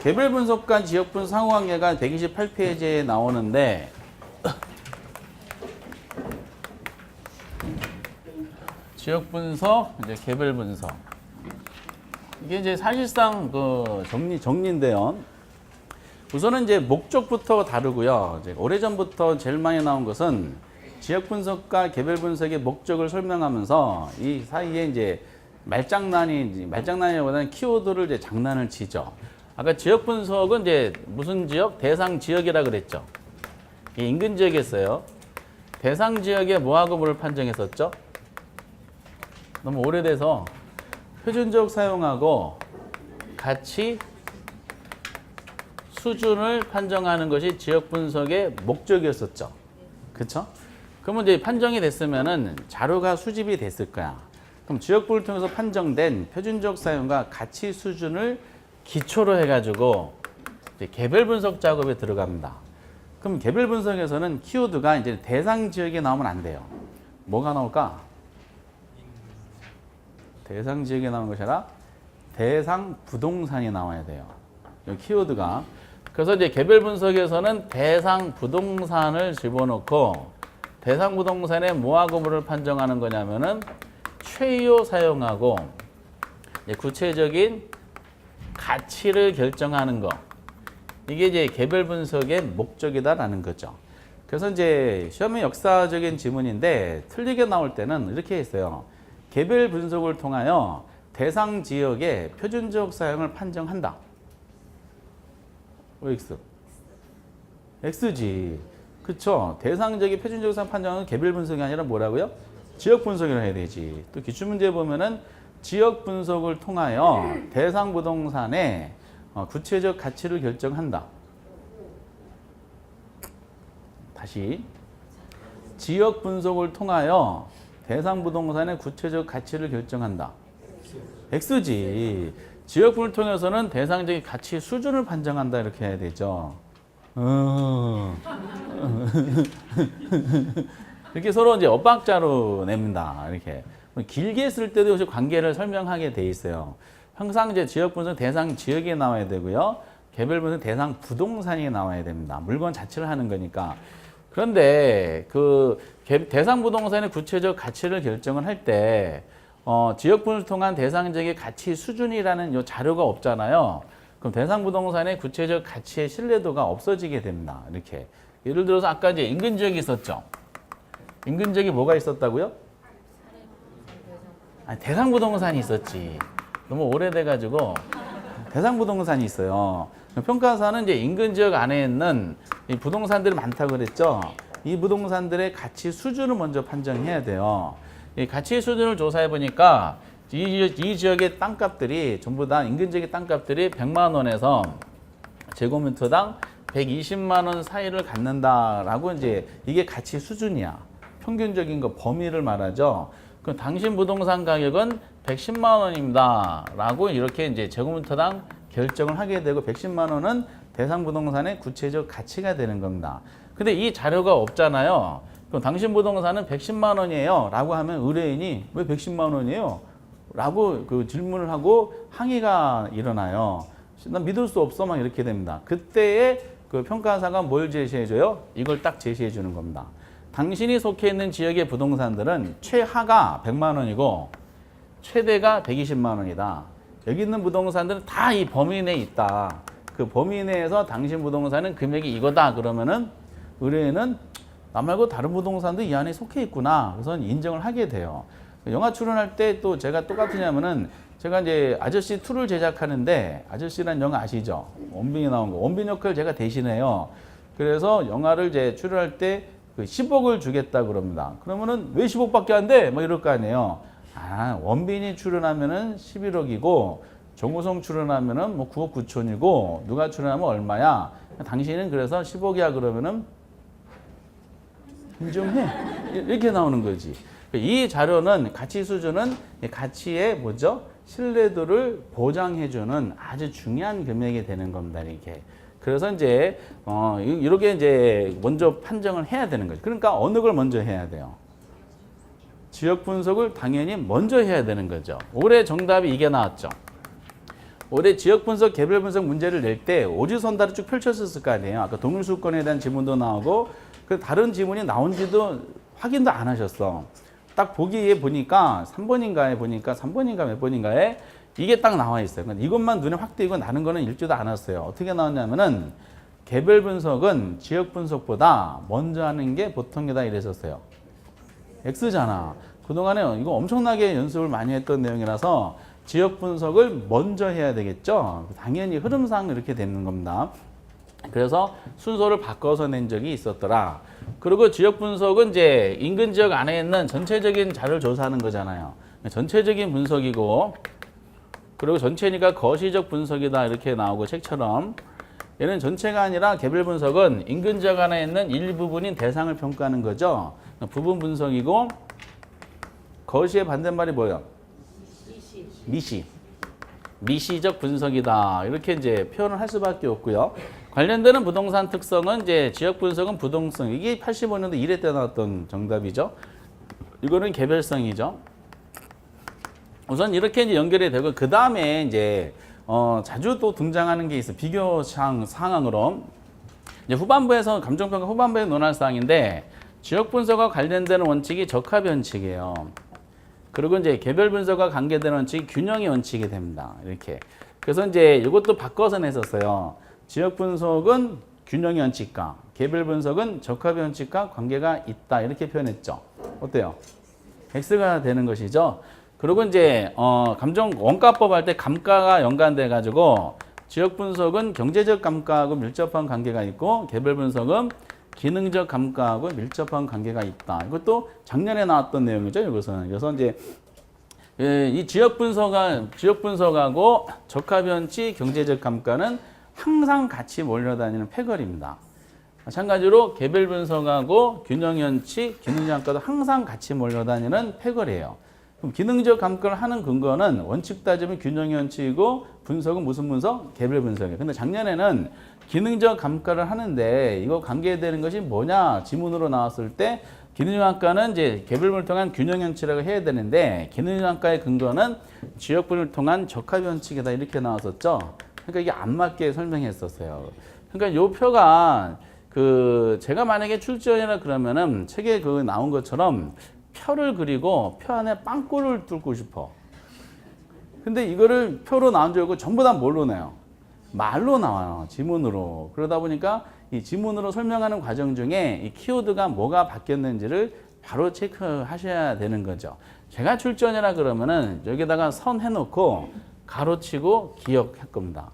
개별 분석과 지역 분석 상호관계가 128페이지에 나오는데 지역 분석, 이제 개별 분석. 이게 이제 사실상 그 정리인데요. 우선은 이제 목적부터 다르고요. 이제 오래전부터 제일 많이 나온 것은 지역 분석과 개별 분석의 목적을 설명하면서 이 사이에 이제 말장난이보다는 키워드를 이제 장난을 치죠. 아까 지역 분석은 이제 무슨 지역? 대상 지역이라 그랬죠. 이 인근 지역이었어요. 대상 지역에 뭐하고 뭐를 판정했었죠? 너무 오래돼서 표준적 사용하고 가치 수준을 판정하는 것이 지역 분석의 목적이었었죠. 그쵸? 그러면 이제 판정이 됐으면은 자료가 수집이 됐을 거야. 그럼 지역부를 통해서 판정된 표준적 사용과 가치 수준을 기초로 해가지고 이제 개별 분석 작업에 들어갑니다. 그럼 개별 분석에서는 키워드가 이제 대상 지역에 나오면 안 돼요. 뭐가 나올까? 대상 지역에 나오는 것이 아니라 대상 부동산이 나와야 돼요. 이 키워드가. 그래서 이제 개별 분석에서는 대상 부동산을 집어넣고 대상 부동산의 뭐하고 뭐를 판정하는 거냐면은 최요 사용하고 구체적인 가치를 결정하는 거. 이게 이제 개별 분석의 목적이다라는 거죠. 그래서 이제 시험의 역사적인 지문인데 틀리게 나올 때는 이렇게 했어요. 개별 분석을 통하여 대상 지역의 표준적 사용을 판정한다. X. X지. 그쵸? 대상 지역의 표준적 사용 판정은 개별 분석이 아니라 뭐라고요? 지역 분석이라 해야 되지. 또 기출문제 보면은 지역 분석을 통하여 대상 부동산의 구체적 가치를 결정한다. 다시. 지역 분석을 통하여 대상 부동산의 구체적 가치를 결정한다. X지. 지역분을 통해서는 대상적인 가치 수준을 판정한다 이렇게 해야 되죠. 이렇게 서로 이제 엇박자로 냅니다. 이렇게 길게 쓸 때도 역시 관계를 설명하게 돼 있어요. 항상 이제 지역 분석 대상 지역에 나와야 되고요. 개별 분석 대상 부동산이 나와야 됩니다. 물건 자체를 하는 거니까. 그런데 그 대상 부동산의 구체적 가치를 결정을 할 때 지역 분석을 통한 대상적인 가치 수준이라는 요 자료가 없잖아요. 그럼 대상 부동산의 구체적 가치의 신뢰도가 없어지게 됩니다. 이렇게. 예를 들어서 아까 이제 인근 지역이 있었죠. 인근 지역이 뭐가 있었다고요? 아니, 대상 부동산이 있었지. 너무 오래돼가지고 대상 부동산이 있어요. 평가사는 이제 인근 지역 안에 있는 이 부동산들이 많다고 그랬죠. 이 부동산들의 가치 수준을 먼저 판정해야 돼요. 이 가치 수준을 조사해 보니까 이 지역의 땅값들이 전부 다 인근 지역의 땅값들이 100만 원에서 제곱미터당 120만 원 사이를 갖는다라고 이제 이게 가치 수준이야. 평균적인 거 범위를 말하죠. 그럼 당신 부동산 가격은 110만 원입니다. 라고 이렇게 이제 제곱미터당 결정을 하게 되고 110만 원은 대상 부동산의 구체적 가치가 되는 겁니다. 근데 이 자료가 없잖아요. 그럼 당신 부동산은 110만 원이에요. 라고 하면 의뢰인이 왜 110만 원이에요? 라고 그 질문을 하고 항의가 일어나요. 난 믿을 수 없어. 막 이렇게 됩니다. 그때에 그 평가사가 뭘 제시해줘요? 이걸 딱 제시해주는 겁니다. 당신이 속해 있는 지역의 부동산들은 최하가 100만 원이고 최대가 120만 원이다. 여기 있는 부동산들은 다 이 범위 내에 있다. 그 범위 내에서 당신 부동산은 금액이 이거다. 그러면은 의뢰인은 나 말고 다른 부동산도 이 안에 속해 있구나. 우선 인정을 하게 돼요. 영화 출연할 때 또 제가 똑같으냐면은 제가 이제 아저씨 2를 제작하는데 아저씨란 영화 아시죠? 원빈이 나온 거. 원빈 역할 제가 대신해요. 그래서 영화를 이제 출연할 때 그 10억을 주겠다 그럽니다. 그러면은 왜 10억밖에 안 돼? 뭐 이럴 거 아니에요. 아, 원빈이 출연하면은 11억이고 정우성 출연하면은 뭐 9억 9천이고 누가 출연하면 얼마야? 당신은 그래서 10억이야 그러면은 인정해. 이렇게 나오는 거지. 이 자료는 가치 수준은 가치의 뭐죠? 신뢰도를 보장해주는 아주 중요한 금액이 되는 겁니다. 이렇게. 그래서 이제 이렇게 이제 먼저 판정을 해야 되는 거죠. 그러니까 어느 걸 먼저 해야 돼요? 지역 분석을 당연히 먼저 해야 되는 거죠. 올해 정답이 이게 나왔죠. 올해 지역 분석, 개별 분석 문제를 낼 때 오지선다를 쭉 펼쳤을 거 아니에요. 아까 동일수권에 대한 지문도 나오고 그 다른 지문이 나온지도 확인도 안 하셨어. 딱 보기에 보니까 3번인가에 보니까 3번인가 몇 번인가에 이게 딱 나와 있어요. 그러니까 이것만 눈에 확 띄고 나는 거는 읽지도 않았어요. 어떻게 나왔냐면은 개별 분석은 지역 분석보다 먼저 하는 게 보통이다 이랬었어요. X잖아. 그동안에 이거 엄청나게 연습을 많이 했던 내용이라서 지역 분석을 먼저 해야 되겠죠. 당연히 흐름상 이렇게 되는 겁니다. 그래서 순서를 바꿔서 낸 적이 있었더라. 그리고 지역 분석은 이제 인근 지역 안에 있는 전체적인 자료를 조사하는 거잖아요. 전체적인 분석이고, 그리고 전체니까 거시적 분석이다 이렇게 나오고 책처럼, 얘는 전체가 아니라 개별 분석은 인근 지역 안에 있는 일부분인 대상을 평가하는 거죠. 부분 분석이고, 거시의 반대말이 뭐예요? 미시. 미시적 분석이다. 이렇게 이제 표현을 할 수밖에 없고요. 관련되는 부동산 특성은 이제 지역 분석은 부동성. 이게 85년도 1회 때 나왔던 정답이죠. 이거는 개별성이죠. 우선 이렇게 이제 연결이 되고, 그 다음에 이제 자주 또 등장하는 게 있어. 비교 상황으로. 이제 후반부에서 감정평가 후반부에 논할 사항인데, 지역 분석과 관련되는 원칙이 적합원칙이에요. 그리고 이제 개별 분석과 관계되는 원칙이 균형의 원칙이 됩니다. 이렇게. 그래서 이제 이것도 바꿔서 냈었어요. 지역 분석은 균형의 원칙과 개별 분석은 적합의 원칙과 관계가 있다. 이렇게 표현했죠. 어때요? X가 되는 것이죠. 그리고 이제 감정 원가법 할 때 감가가 연관돼 가지고 지역 분석은 경제적 감가하고 밀접한 관계가 있고 개별 분석은 기능적 감가하고 밀접한 관계가 있다. 이것도 작년에 나왔던 내용이죠. 이것은. 그래서 이제 이 지역 분석하고 적합연치 경제적 감가는 항상 같이 몰려다니는 패거리입니다. 마찬가지로 개별 분석하고 균형연치, 기능적 감가도 항상 같이 몰려다니는 패거리예요. 그럼 기능적 감가를 하는 근거는 원칙 따지면 균형연치이고 분석은 무슨 분석? 개별 분석이에요. 근데 작년에는 기능적 감가를 하는데 이거 관계되는 것이 뭐냐? 지문으로 나왔을 때 기능적 감가는 이제 개별분을 통한 균형연치라고 해야 되는데 기능적 감가의 근거는 지역분을 통한 적합연치이다 이렇게 나왔었죠. 그러니까 이게 안 맞게 설명했었어요. 그러니까 이 표가 제가 만약에 출제원이라 그러면은 책에 나온 것처럼 표를 그리고 표 안에 빵꾸를 뚫고 싶어. 근데 이거를 표로 나온 줄 알고 전부 다 뭘로 내요? 말로 나와요. 지문으로. 그러다 보니까 이 지문으로 설명하는 과정 중에 이 키워드가 뭐가 바뀌었는지를 바로 체크하셔야 되는 거죠. 제가 출전이라 그러면은 여기다가 선 해놓고 가로치고 기억할 겁니다.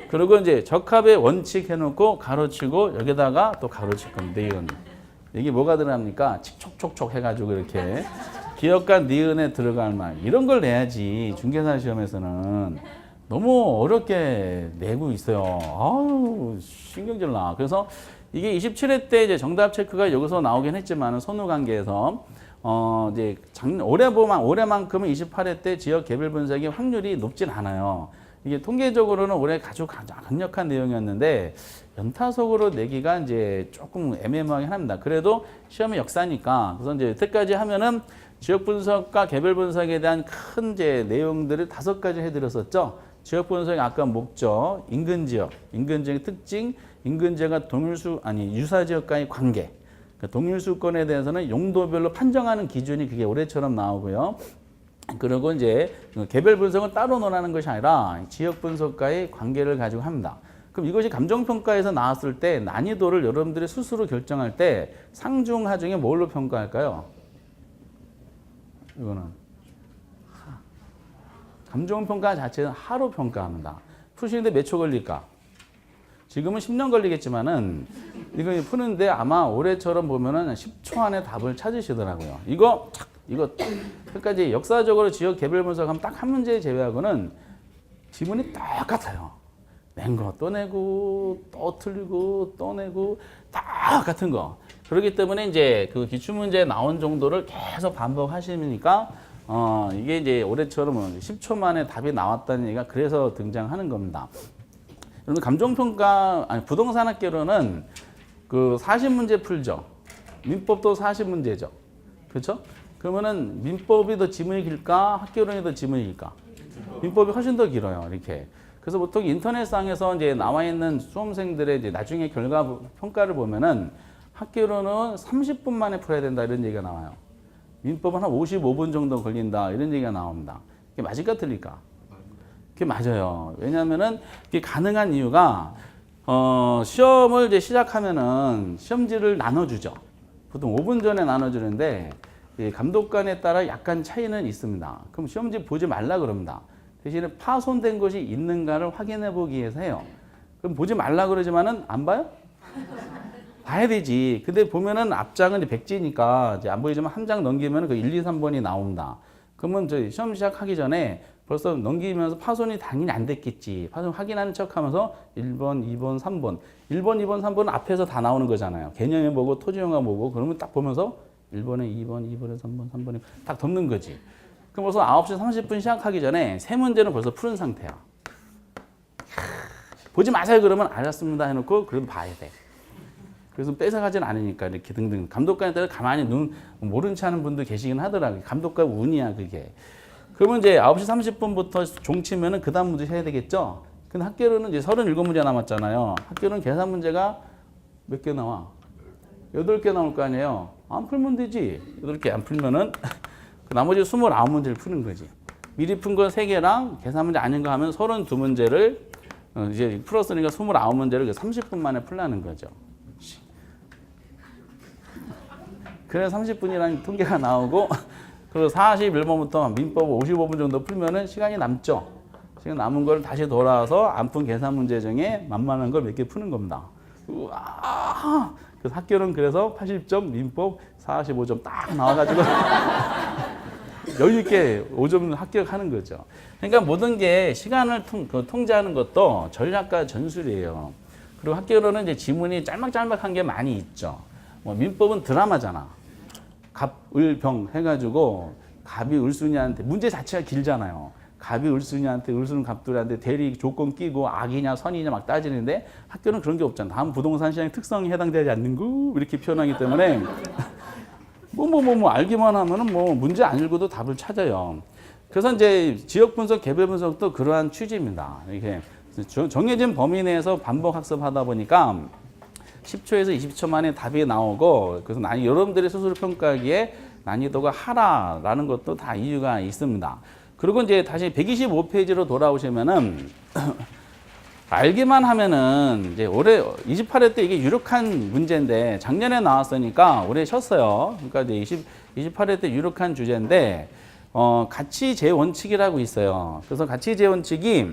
그리고 이제 적합의 원칙 해놓고 가로치고 여기다가 또 가로칠 겁니다. 니은. 이게 뭐가 들어갑니까? 칙촉촉촉 해가지고 이렇게 기억과 니은에 들어갈 말 이런 걸 내야지. 중개사 시험에서는 너무 어렵게 내고 있어요. 아우 신경질 나. 그래서 이게 27회 때 이제 정답 체크가 여기서 나오긴 했지만은 선후 관계에서 이제 올해만큼은 28회 때 지역 개별 분석의 확률이 높진 않아요. 이게 통계적으로는 올해 아주 강력한 내용이었는데 연타석으로 내기가 이제 조금 애매모호하긴 합니다. 그래도 시험의 역사니까 그래서 이제 여태까지 하면은 지역 분석과 개별 분석에 대한 큰 이제 내용들을 5가지 해드렸었죠. 지역 분석의 아까 목적, 인근 지역의 특징, 인근 지역과 유사 지역과의 관계. 동일수권에 대해서는 용도별로 판정하는 기준이 그게 올해처럼 나오고요. 그리고 이제 개별 분석은 따로 논하는 것이 아니라 지역 분석과의 관계를 가지고 합니다. 그럼 이것이 감정평가에서 나왔을 때 난이도를 여러분들이 스스로 결정할 때 상중, 하중에 뭘로 평가할까요? 이거는 감정평가 자체는 하로 평가합니다. 푸시는데 몇 초 걸릴까? 지금은 10년 걸리겠지만은 이거 푸는데 아마 올해처럼 보면은 10초 안에 답을 찾으시더라고요. 이거 끝까지 역사적으로 지역 개별 분석하면 딱 한 문제 제외하고는 지문이 똑같아요. 낸 거 또 내고 또 틀리고 또 내고 다 같은 거. 그렇기 때문에 이제 그 기출문제에 나온 정도를 계속 반복하시니까 이게 이제 올해처럼 10초 만에 답이 나왔다는 얘기가 그래서 등장하는 겁니다. 여러분 부동산학개론은 그 40문제 풀죠. 민법도 40문제죠. 그렇죠? 그러면은 민법이 더 지문이 길까? 학교론이 더 지문이 길까? 민법이 훨씬 더 길어요. 이렇게. 그래서 보통 인터넷상에서 이제 나와 있는 수험생들의 이제 나중에 결과 평가를 보면은 학교론은 30분 만에 풀어야 된다 이런 얘기가 나와요. 민법은 한 55분 정도 걸린다 이런 얘기가 나옵니다. 그게 맞을까 틀릴까? 그게 맞아요. 왜냐하면은 그게 가능한 이유가 시험을 이제 시작하면은 시험지를 나눠주죠. 보통 5분 전에 나눠주는데 감독관에 따라 약간 차이는 있습니다. 그럼 시험지 보지 말라 그럽니다. 대신에 파손된 것이 있는가를 확인해 보기 위해서 해요. 그럼 보지 말라 그러지만은 안 봐요? 봐야 되지. 근데 보면은 앞장은 이제 백지니까 이제 안 보이지만 한 장 넘기면 그 1, 2, 3번이 나옵니다. 그러면 저희 시험 시작하기 전에 벌써 넘기면서 파손이 당연히 안 됐겠지. 파손 확인하는 척 하면서 1번, 2번, 3번. 1번, 2번, 3번은 앞에서 다 나오는 거잖아요. 개념해 보고 토지용화 보고 그러면 딱 보면서 1번에 2번, 2번에 3번, 3번에 딱 덮는 거지. 그럼 벌써 9시 30분 시작하기 전에 세 문제는 벌써 푸른 상태야. 보지 마세요 그러면 알았습니다 해놓고 그럼 봐야 돼. 그래서 뺏어가진 않으니까 이렇게 등등. 감독관에 따라 가만히 모른 체 하는 분도 계시긴 하더라고요. 감독관 운이야 그게. 그러면 이제 9시 30분부터 종치면은 그 다음 문제 해야 되겠죠? 근데 학교로는 이제 37문제 남았잖아요. 학교는 계산 문제가 몇 개 나와? 8개 나올 거 아니에요. 안 풀면 되지. 8개 안 풀면은 그 나머지 29문제를 푸는 거지. 미리 푼 거 3개랑 계산 문제 아닌 거 하면 32문제를 이제 풀었으니까 29문제를 30분 만에 풀라는 거죠. 그래서 30분이라는 통계가 나오고 그리고 41번부터 민법 55분 정도 풀면은 시간이 남죠. 시간 남은 걸 다시 돌아와서 안 푼 계산 문제 중에 만만한 걸 몇 개 푸는 겁니다. 우와! 그래서 학교는 그래서 80점, 민법 45점 딱 나와가지고 여유 있게 5점 합격하는 거죠. 그러니까 모든 게 시간을 통제하는 것도 전략과 전술이에요. 그리고 학교로는 이제 지문이 짤막짤막한 게 많이 있죠. 뭐 민법은 드라마잖아. 갑, 을, 병 해가지고 갑이 을순이한테 문제 자체가 길잖아요. 갑이 을순이한테 을순 갑돌이한테 대리 조건 끼고 악이냐 선이냐 막 따지는데 학교는 그런 게 없잖아. 다음 부동산 시장 특성이 해당되지 않는 거 이렇게 표현하기 때문에 알기만 하면은 뭐 문제 안 읽어도 답을 찾아요. 그래서 이제 지역 분석, 개별 분석도 그러한 취지입니다. 이렇게 정해진 범위 내에서 반복 학습하다 보니까 10초에서 20초 만에 답이 나오고 그래서 여러분들이 스스로 평가하기에 난이도가 하라라는 것도 다 이유가 있습니다. 그리고 이제 다시 125페이지로 돌아오시면은 알기만 하면은 이제 올해 28회 때 이게 유력한 문제인데 작년에 나왔으니까 올해 쉬었어요. 그러니까 이제 28회 때 유력한 주제인데 가치 재원칙이라고 있어요. 그래서 가치 재원칙이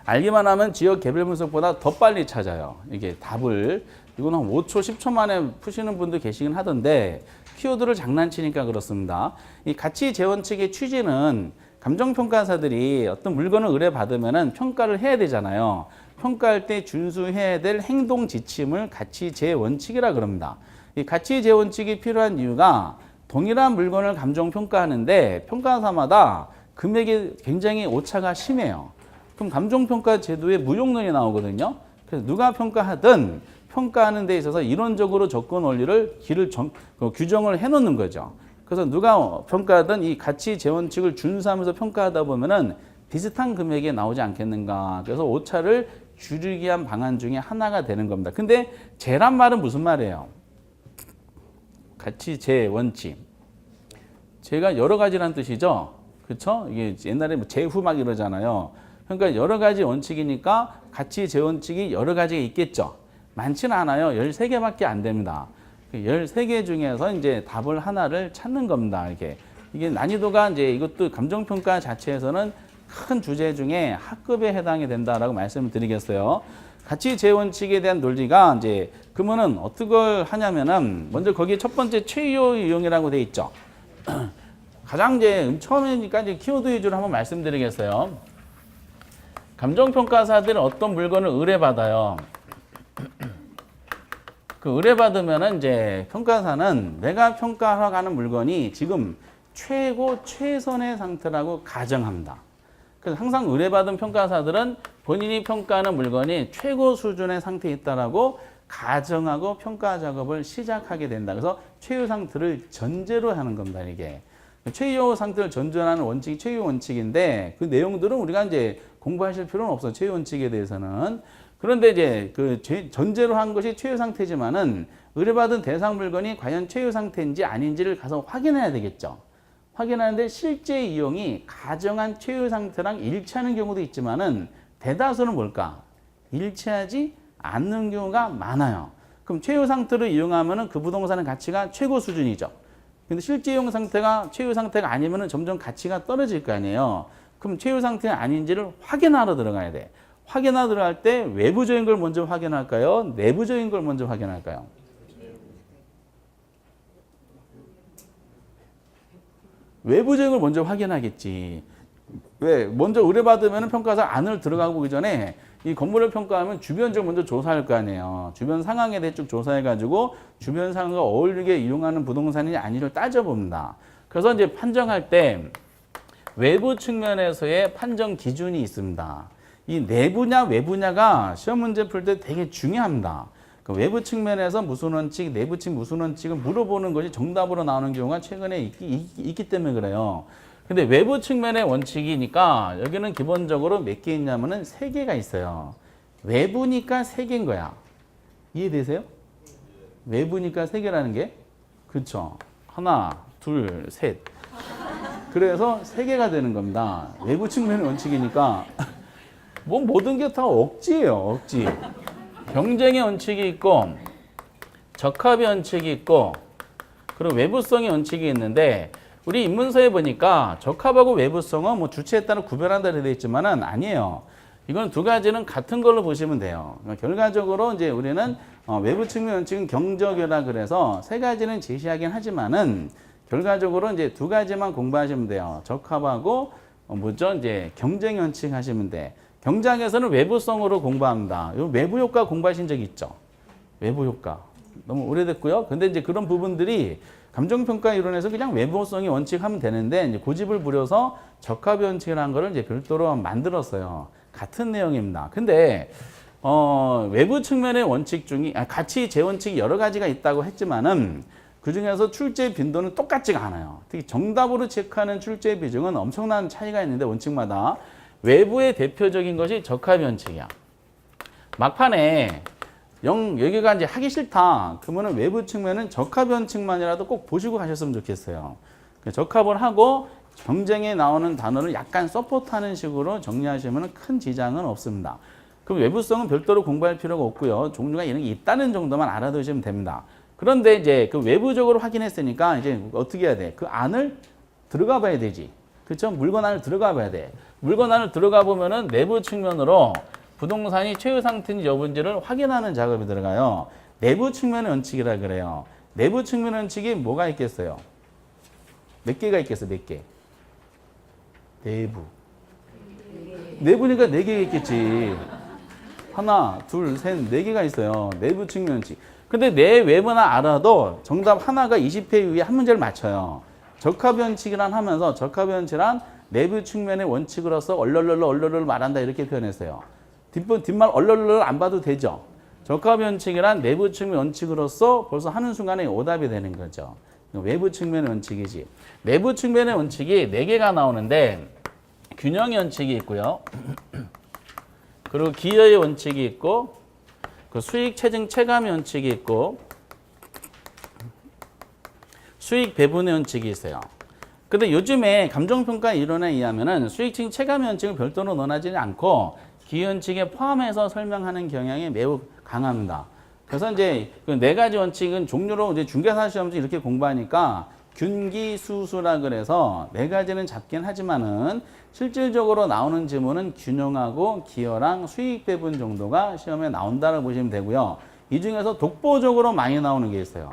알기만 하면 지역 개별 분석보다 더 빨리 찾아요. 이게 답을. 이거는 한 5초, 10초 만에 푸시는 분도 계시긴 하던데 키워드를 장난치니까 그렇습니다. 이 가치 재원칙의 취지는 감정평가사들이 어떤 물건을 의뢰받으면 평가를 해야 되잖아요. 평가할 때 준수해야 될 행동 지침을 가치 재원칙이라 그럽니다. 이 가치 재원칙이 필요한 이유가 동일한 물건을 감정평가하는데 평가사마다 금액이 굉장히 오차가 심해요. 그럼 감정평가 제도에 무용론이 나오거든요. 그래서 누가 평가하든 평가하는 데 있어서 이론적으로 접근 원리를 규정을 해놓는 거죠. 그래서 누가 평가하든 이 가치 재원칙을 준수하면서 평가하다 보면은 비슷한 금액이 나오지 않겠는가. 그래서 오차를 줄이기 위한 방안 중에 하나가 되는 겁니다. 근데 재란 말은 무슨 말이에요? 가치 재원칙. 재가 여러 가지란 뜻이죠. 그렇죠? 이게 옛날에 뭐 재후 막 이러잖아요. 그러니까 여러 가지 원칙이니까 가치 재원칙이 여러 가지가 있겠죠. 많지는 않아요. 13개밖에 안 됩니다. 13개 중에서 이제 답을 하나를 찾는 겁니다. 이게 난이도가 이제 이것도 감정평가 자체에서는 큰 주제 중에 학급에 해당이 된다라고 말씀을 드리겠어요. 가치 재원칙에 대한 논리가 이제 그러면은 어떻게 하냐면은 먼저 거기 첫 번째 최요 유형이라고 돼 있죠. 가장 이제 처음이니까 이제 키워드 위주로 한번 말씀드리겠어요. 감정평가사들은 어떤 물건을 의뢰받아요. 그 의뢰받으면은 이제 평가사는 내가 평가하러 가는 물건이 지금 최고 최선의 상태라고 가정합니다. 그래서 항상 의뢰받은 평가사들은 본인이 평가하는 물건이 최고 수준의 상태에 있다라고 가정하고 평가 작업을 시작하게 된다. 그래서 최유 상태를 전제로 하는 겁니다, 이게. 최유 상태를 전제로 하는 원칙이 최유 원칙인데 그 내용들은 우리가 이제 공부하실 필요는 없어. 최유 원칙에 대해서는. 그런데 이제 그 전제로 한 것이 최유 상태지만은 의뢰받은 대상 물건이 과연 최유 상태인지 아닌지를 가서 확인해야 되겠죠. 확인하는데 실제 이용이 가정한 최유 상태랑 일치하는 경우도 있지만은 대다수는 뭘까? 일치하지 않는 경우가 많아요. 그럼 최유 상태를 이용하면은 그 부동산의 가치가 최고 수준이죠. 근데 실제 이용 상태가 최유 상태가 아니면은 점점 가치가 떨어질 거 아니에요. 그럼 최유 상태가 아닌지를 확인하러 들어가야 돼. 확인하러 들어갈 때 외부적인 걸 먼저 확인할까요? 내부적인 걸 먼저 확인할까요? 외부적인 걸 먼저 확인하겠지. 왜? 먼저 의뢰받으면 평가사 안을 들어가고 보기 전에 이 건물을 평가하면 주변적 먼저 조사할 거 아니에요. 주변 상황에 대해 쭉 조사해가지고 주변 상황과 어울리게 이용하는 부동산이 아니를 따져봅니다. 그래서 이제 판정할 때 외부 측면에서의 판정 기준이 있습니다. 이 내부냐 외부냐가 시험 문제 풀 때 되게 중요합니다. 그 외부 측면에서 무슨 원칙, 내부 측 무슨 원칙을 물어보는 것이 정답으로 나오는 경우가 최근에 있기 때문에 그래요. 근데 외부 측면의 원칙이니까 여기는 기본적으로 몇 개 있냐면은 3개가 있어요. 외부니까 3개인 거야. 이해되세요? 외부니까 3개라는 게? 그쵸. 하나, 둘, 셋. 그래서 3개가 되는 겁니다. 외부 측면의 원칙이니까 뭐 모든 게 다 억지예요. 억지. 경쟁의 원칙이 있고 적합의 원칙이 있고 그리고 외부성의 원칙이 있는데 우리 입문서에 보니까 적합하고 외부성은 뭐 주체에 따라 구별한다 되어 있지만은 아니에요. 이건 두 가지는 같은 걸로 보시면 돼요. 그러니까 결과적으로 이제 우리는 외부 측면 원칙은 경적이라 그래서 3가지는 제시하긴 하지만은 결과적으로 이제 2가지만 공부하시면 돼요. 적합하고 뭐죠? 이제 경쟁 원칙 하시면 돼. 경장에서는 외부성으로 공부합니다. 요 외부 효과 공부하신 적 있죠? 외부 효과. 너무 오래됐고요. 근데 이제 그런 부분들이 감정평가 이론에서 그냥 외부성이 원칙 하면 되는데 이제 고집을 부려서 적합의 원칙이라는 거를 이제 별도로 만들었어요. 같은 내용입니다. 근데 외부 측면의 원칙 중에 가치 재원칙이 여러 가지가 있다고 했지만은 그 중에서 출제 빈도는 똑같지가 않아요. 특히 정답으로 체크하는 출제 비중은 엄청난 차이가 있는데 원칙마다 외부의 대표적인 것이 적합의 원칙이야. 막판에 여기가 이제 하기 싫다. 그러면 외부 측면은 적합의 원칙만이라도 꼭 보시고 가셨으면 좋겠어요. 적합을 하고 경쟁에 나오는 단어를 약간 서포트하는 식으로 정리하시면 큰 지장은 없습니다. 그럼 외부성은 별도로 공부할 필요가 없고요. 종류가 이런 게 있다는 정도만 알아두시면 됩니다. 그런데 이제 그 외부적으로 확인했으니까 이제 어떻게 해야 돼? 그 안을 들어가 봐야 되지. 그렇죠? 물건 안을 들어가 봐야 돼. 물건 안을 들어가 보면은 내부 측면으로 부동산이 최유 상태인지 여부인지를 확인하는 작업이 들어가요. 내부 측면의 원칙이라 그래요. 내부 측면의 원칙이 뭐가 있겠어요? 몇 개가 있겠어요? 몇 개? 내부. 내부니까 4개가 있겠지. 하나, 둘, 셋, 4개가 있어요. 내부 측면 원칙. 근데 내 외부나 알아도 정답 하나가 20회 이후에 한 문제를 맞춰요. 적합 원칙이란 하면서 적합 원칙이란 내부 측면의 원칙으로서 얼얼얼 말한다 이렇게 표현했어요. 뒷말 얼얼얼 안 봐도 되죠. 적합 원칙이란 내부 측면 원칙으로서 벌써 하는 순간에 오답이 되는 거죠. 외부 측면의 원칙이지. 내부 측면의 원칙이 4개가 나오는데 균형의 원칙이 있고요. 그리고 기여의 원칙이 있고 그 수익 체증 체감의 원칙이 있고 수익 배분의 원칙이 있어요. 근데 요즘에 감정평가 이론에 의하면은 수익 체증 체감의 원칙을 별도로 논하지 않고 기여 원칙에 포함해서 설명하는 경향이 매우 강합니다. 그래서 이제 그 4가지 원칙은 종류로 이제 중개사 시험에서 이렇게 공부하니까 균기수수라 그래서 4가지는 잡긴 하지만은 실질적으로 나오는 지문은 균형하고 기여랑 수익 배분 정도가 시험에 나온다고 보시면 되고요. 이 중에서 독보적으로 많이 나오는 게 있어요.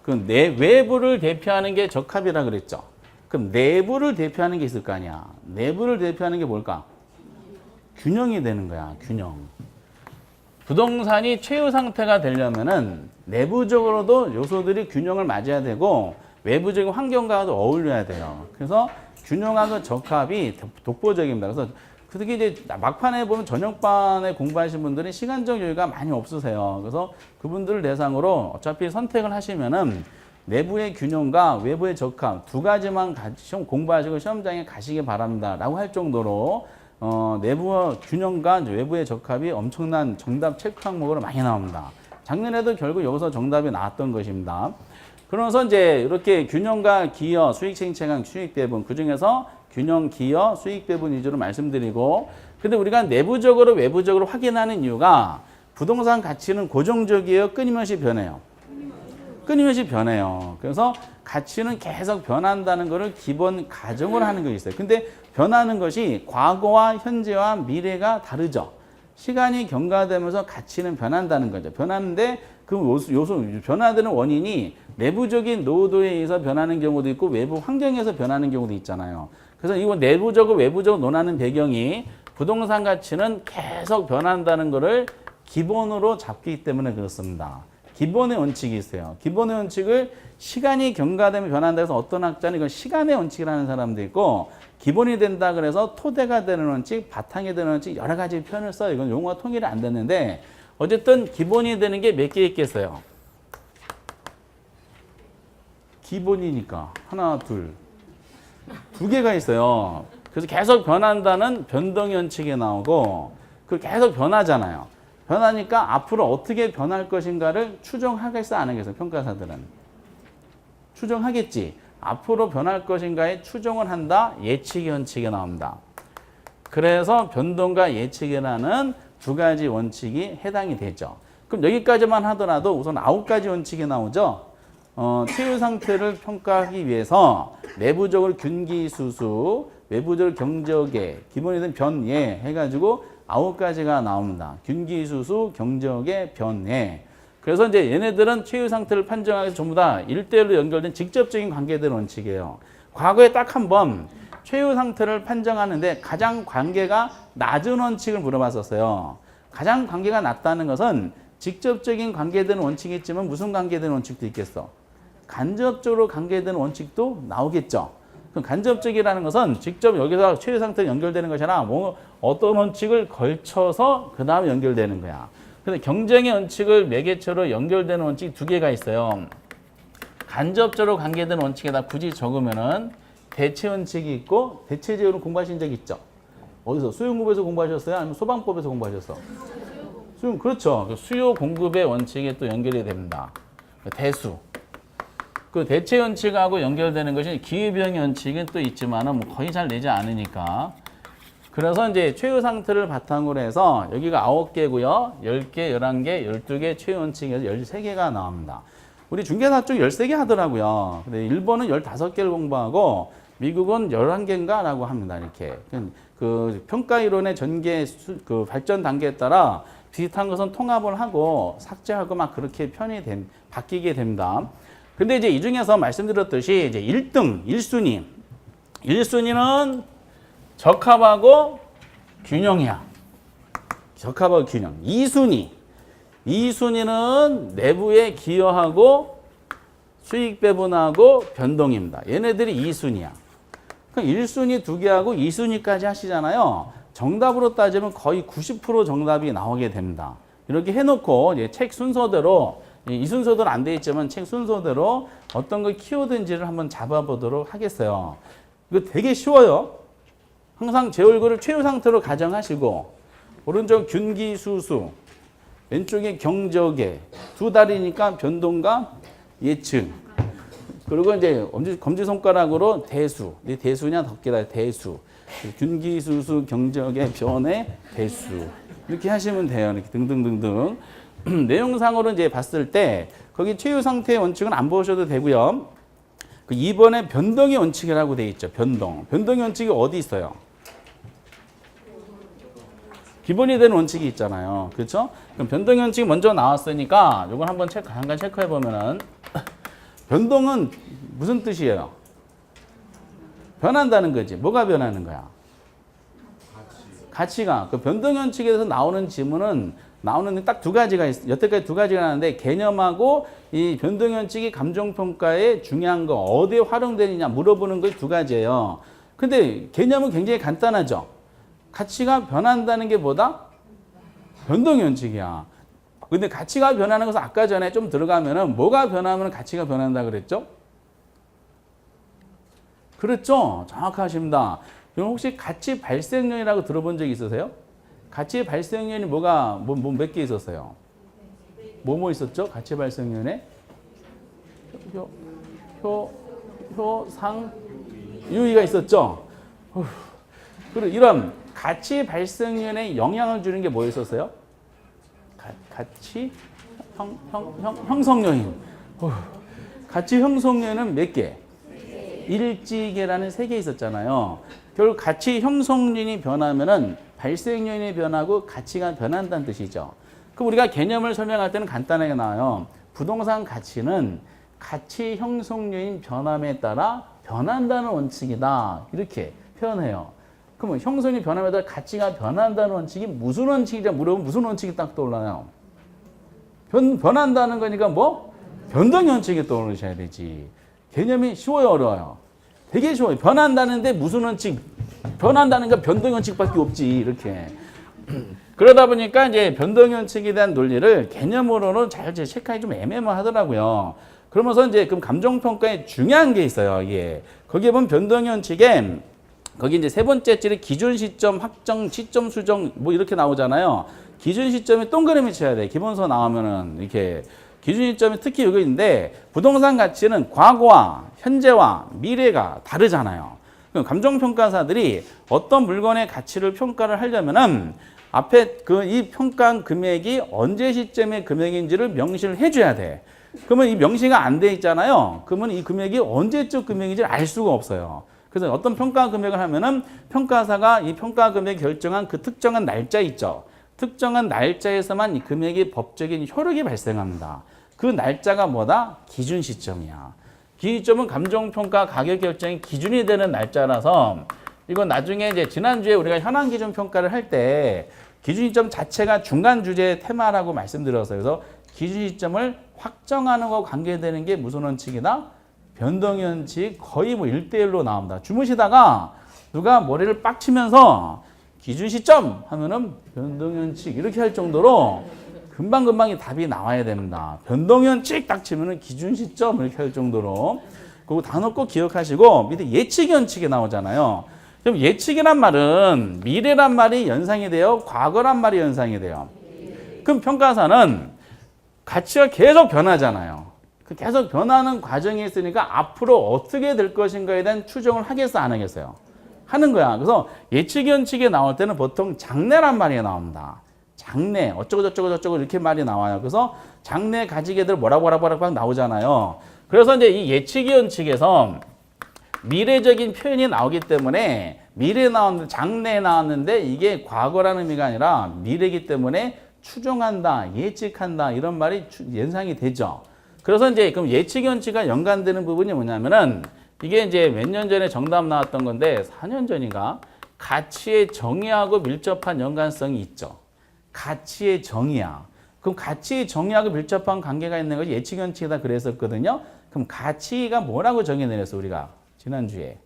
그 외부를 대표하는 게 적합이라 그랬죠. 그럼 내부를 대표하는 게 있을 거 아니야. 내부를 대표하는 게 뭘까? 균형이 되는 거야. 균형. 부동산이 최유 상태가 되려면은 내부적으로도 요소들이 균형을 맞아야 되고 외부적인 환경과도 어울려야 돼요. 그래서 균형하고 적합이 독보적입니다. 그래서 특히 이제 막판에 보면 전형반에 공부하신 분들은 시간적 여유가 많이 없으세요. 그래서 그분들을 대상으로 어차피 선택을 하시면은 내부의 균형과 외부의 적합 두 가지만 시험 공부하시고 시험장에 가시기 바랍니다라고 할 정도로 내부의 균형과 외부의 적합이 엄청난 정답 체크 항목으로 많이 나옵니다. 작년에도 결국 여기서 정답이 나왔던 것입니다. 그러면서 이제 이렇게 균형과 기여, 수익 생체강, 수익 배분 그 중에서 균형, 기여, 수익 배분 위주로 말씀드리고 근데 우리가 내부적으로 외부적으로 확인하는 이유가 부동산 가치는 고정적이에요? 끊임없이 변해요? 끊임없이 변해요. 그래서 가치는 계속 변한다는 것을 기본 가정을 하는 것이 있어요. 근데 변하는 것이 과거와 현재와 미래가 다르죠. 시간이 경과되면서 가치는 변한다는 거죠. 변하는데 그 요소 변화되는 원인이 내부적인 노도에 의해서 변하는 경우도 있고 외부 환경에서 변하는 경우도 있잖아요. 그래서 이거 내부적으로 외부적으로 논하는 배경이 부동산 가치는 계속 변한다는 것을 기본으로 잡기 때문에 그렇습니다. 기본의 원칙이 있어요. 기본의 원칙을 시간이 경과되면 변한다 해서 어떤 학자는 이건 시간의 원칙이라는 사람도 있고 기본이 된다 그래서 토대가 되는 원칙, 바탕이 되는 원칙 여러 가지 표현을 써요. 이건 용어가 통일이 안 됐는데 어쨌든 기본이 되는 게 몇 개 있겠어요? 기본이니까 하나, 두 개가 있어요. 그래서 계속 변한다는 변동 원칙이 나오고 그 계속 변하잖아요. 변하니까 앞으로 어떻게 변할 것인가를 추정하겠어 안 하겠어? 평가사들은 추정하겠지. 앞으로 변할 것인가에 추정을 한다. 예측 원칙이 나옵니다. 그래서 변동과 예측이라는 두 가지 원칙이 해당이 되죠. 그럼 여기까지만 하더라도 우선 9가지 원칙이 나오죠. 체류 상태를 평가하기 위해서 내부적으로 균기수수, 외부적으로 경적에, 기본이 된 변예 해가지고 9가지가 나옵니다. 균기수수, 경적에, 변예. 그래서 이제 얘네들은 체류 상태를 판정하기 위해서 전부 다 1대1로 연결된 직접적인 관계된 원칙이에요. 과거에 딱 한 번 체류 상태를 판정하는데 가장 관계가 낮은 원칙을 물어봤었어요. 가장 관계가 낮다는 것은 직접적인 관계된 원칙이 있지만 무슨 관계된 원칙도 있겠어? 간접적으로 관계된 원칙도 나오겠죠. 그럼 간접적이라는 것은 직접 여기서 체류 상태가 연결되는 것이 아니라 뭐 어떤 원칙을 걸쳐서 그 다음에 연결되는 거야. 근데 경쟁의 원칙을 매개체로 연결되는 원칙이 두 개가 있어요. 간접적으로 관계된 원칙에다 굳이 적으면은 대체 원칙이 있고 대체제로 공부하신 적 있죠? 어디서? 수요공급에서 공부하셨어요? 아니면 소방법에서 공부하셨어? 수요, 그렇죠. 수요 공급의 원칙에 또 연결이 됩니다. 대수. 그 대체 원칙하고 연결되는 것이 기회비용 원칙은 또 있지만은 뭐 거의 잘 내지 않으니까. 그래서 이제 최후 상태를 바탕으로 해서 여기가 9개고요. 10개, 11개, 12개 최후 원칙에서 13개가 나옵니다. 우리 중개사 쪽 13개 하더라고요. 근데 일본은 15개를 공부하고 미국은 11개인가 라고 합니다. 이렇게. 그 평가 이론의 전개 그 발전 단계에 따라 비슷한 것은 통합을 하고 삭제하고 막 그렇게 바뀌게 됩니다. 근데 이제 이 중에서 말씀드렸듯이 이제 1등, 1순위. 1순위는 적합하고 균형이야. 적합하고 균형. 2순위. 2순위는 내부에 기여하고 수익 배분하고 변동입니다. 얘네들이 2순위야. 그러니까 1순위 2개하고 2순위까지 하시잖아요. 정답으로 따지면 거의 90% 정답이 나오게 됩니다. 이렇게 해놓고 이제 책 순서대로 이 순서대로 안 돼 있지만 책 순서대로 어떤 걸 키워든지를 한번 잡아보도록 하겠어요. 이거 되게 쉬워요. 항상 제 얼굴을 최후 상태로 가정하시고 오른쪽 균기수수 왼쪽에 경적에 두 다리니까 변동과 예측 그리고 이제 검지손가락으로 대수 대수냐 덮개다 대수 균기수수 경적의 변의 대수 이렇게 하시면 돼요. 이렇게 등등등등 내용상으로 이제 봤을 때 거기 최후 상태의 원칙은 안 보셔도 되고요. 그 2번에 변동의 원칙이라고 돼 있죠. 변동의 원칙이 어디 있어요? 기본이 되는 원칙이 있잖아요. 그렇죠? 그럼 변동의 원칙이 먼저 나왔으니까 이걸 한번 잠깐 체크해 보면은 변동은 무슨 뜻이에요? 변한다는 거지. 뭐가 변하는 거야? 가치가. 그 변동 원칙에서 나오는 지문은 나오는 딱 두 가지가 있어요. 여태까지 두 가지가 나왔는데 개념하고 이 변동 원칙이 감정평가에 중요한 거 어디에 활용되느냐 물어보는 게 두 가지예요. 근데 개념은 굉장히 간단하죠. 가치가 변한다는 게 뭐다? 변동현칙이야. 근데 가치가 변하는 것은 아까 전에 좀 들어가면은 뭐가 변하면 가치가 변한다 그랬죠? 그렇죠. 정확하십니다. 그럼 혹시 가치 발생연이라고 들어본 적 있으세요? 가치 발생연이 뭐가 몇 개 있었어요? 뭐 있었죠? 가치 발생연에 상, 유의가 있었죠. 그리고 이런 가치 발생연에 영향을 주는 게 뭐 있었어요? 가치 형성요인. 가치 형성요인은 몇 개? 일지계라는 3개 있었잖아요. 결국 가치 형성요인이 변하면은 발생 요인이 변하고 가치가 변한다는 뜻이죠. 그럼 우리가 개념을 설명할 때는 간단하게 나와요. 부동산 가치는 가치 형성 요인 변함에 따라 변한다는 원칙이다. 이렇게 표현해요. 그러면 형성이 변함에 따라 가치가 변한다는 원칙이 무슨 원칙이냐 물어보면 무슨 원칙이 딱 떠올라요? 변한다는 거니까 뭐? 변동 원칙이 떠오르셔야 되지. 개념이 쉬워요, 어려워요? 되게 쉬워요. 변한다는데 무슨 원칙? 변한다는 건 변동 원칙밖에 없지. 이렇게. 그러다 보니까 이제 변동 원칙에 대한 논리를 개념으로는 잘 체크하기 좀 애매모하더라고요. 그러면서 이제 그럼 감정평가에 중요한 게 있어요. 이게. 거기에 보면 변동 원칙에 거기 이제 세 번째 줄에 기준 시점, 확정, 시점 수정 뭐 이렇게 나오잖아요. 기준 시점에 동그라미 쳐야 돼. 기본서 나오면은 이렇게 기준 시점이 특히 여기 있는데 부동산 가치는 과거와 현재와 미래가 다르잖아요. 그럼 감정평가사들이 어떤 물건의 가치를 평가를 하려면은 앞에 이 평가한 금액이 언제 시점의 금액인지를 명시를 해줘야 돼. 그러면 이 명시가 안 돼 있잖아요. 그러면 이 금액이 언제적 금액인지 알 수가 없어요. 그래서 어떤 평가 금액을 하면은 평가사가 이 평가 금액 결정한 그 특정한 날짜 있죠. 특정한 날짜에서만 이 금액이 법적인 효력이 발생합니다. 그 날짜가 뭐다? 기준 시점이야. 기준점은 감정평가 가격 결정의 기준이 되는 날짜라서 이건 나중에 이제 지난주에 우리가 현황 기준 평가를 할 때 기준 시점 자체가 중간 주제 테마라고 말씀드렸어요. 그래서 기준 시점을 확정하는 거 관계되는 게 무슨 원칙이다? 변동원칙 거의 뭐 1대1로 나옵니다. 주무시다가 누가 머리를 빡 치면서 기준 시점 하면은 변동원칙 이렇게 할 정도로 금방금방 답이 나와야 됩니다. 변동원칙 딱 치면은 기준 시점 이렇게 할 정도로. 그리고 단어 꼭 기억하시고 밑에 예측원칙이 나오잖아요. 그럼 예측이란 말은 미래란 말이 연상이 돼요? 과거란 말이 연상이 돼요? 그럼 평가사는 가치가 계속 변하잖아요. 계속 변하는 과정이 있으니까 앞으로 어떻게 될 것인가에 대한 추정을 하겠어 안 하겠어요? 하는 거야. 그래서 예측원칙에 나올 때는 보통 장래란 말이 나옵니다. 장래 어쩌고 이렇게 말이 나와요. 그래서 장래 가지개들 뭐라고 나오잖아요. 그래서 이제 이 예측원칙에서 미래적인 표현이 나오기 때문에 미래에 나왔는데 장래에 나왔는데 이게 과거라는 의미가 아니라 미래이기 때문에 추정한다, 예측한다 이런 말이 연상이 되죠. 그래서 이제 그럼 예측원칙과 연관되는 부분이 뭐냐면은 이게 이제 몇 년 전에 정답 나왔던 건데 4년 전인가 가치의 정의하고 밀접한 연관성이 있죠. 가치의 정의야. 그럼 가치의 정의하고 밀접한 관계가 있는 것이 예측원칙이다 그랬었거든요. 그럼 가치가 뭐라고 정의내렸어 우리가 지난주에?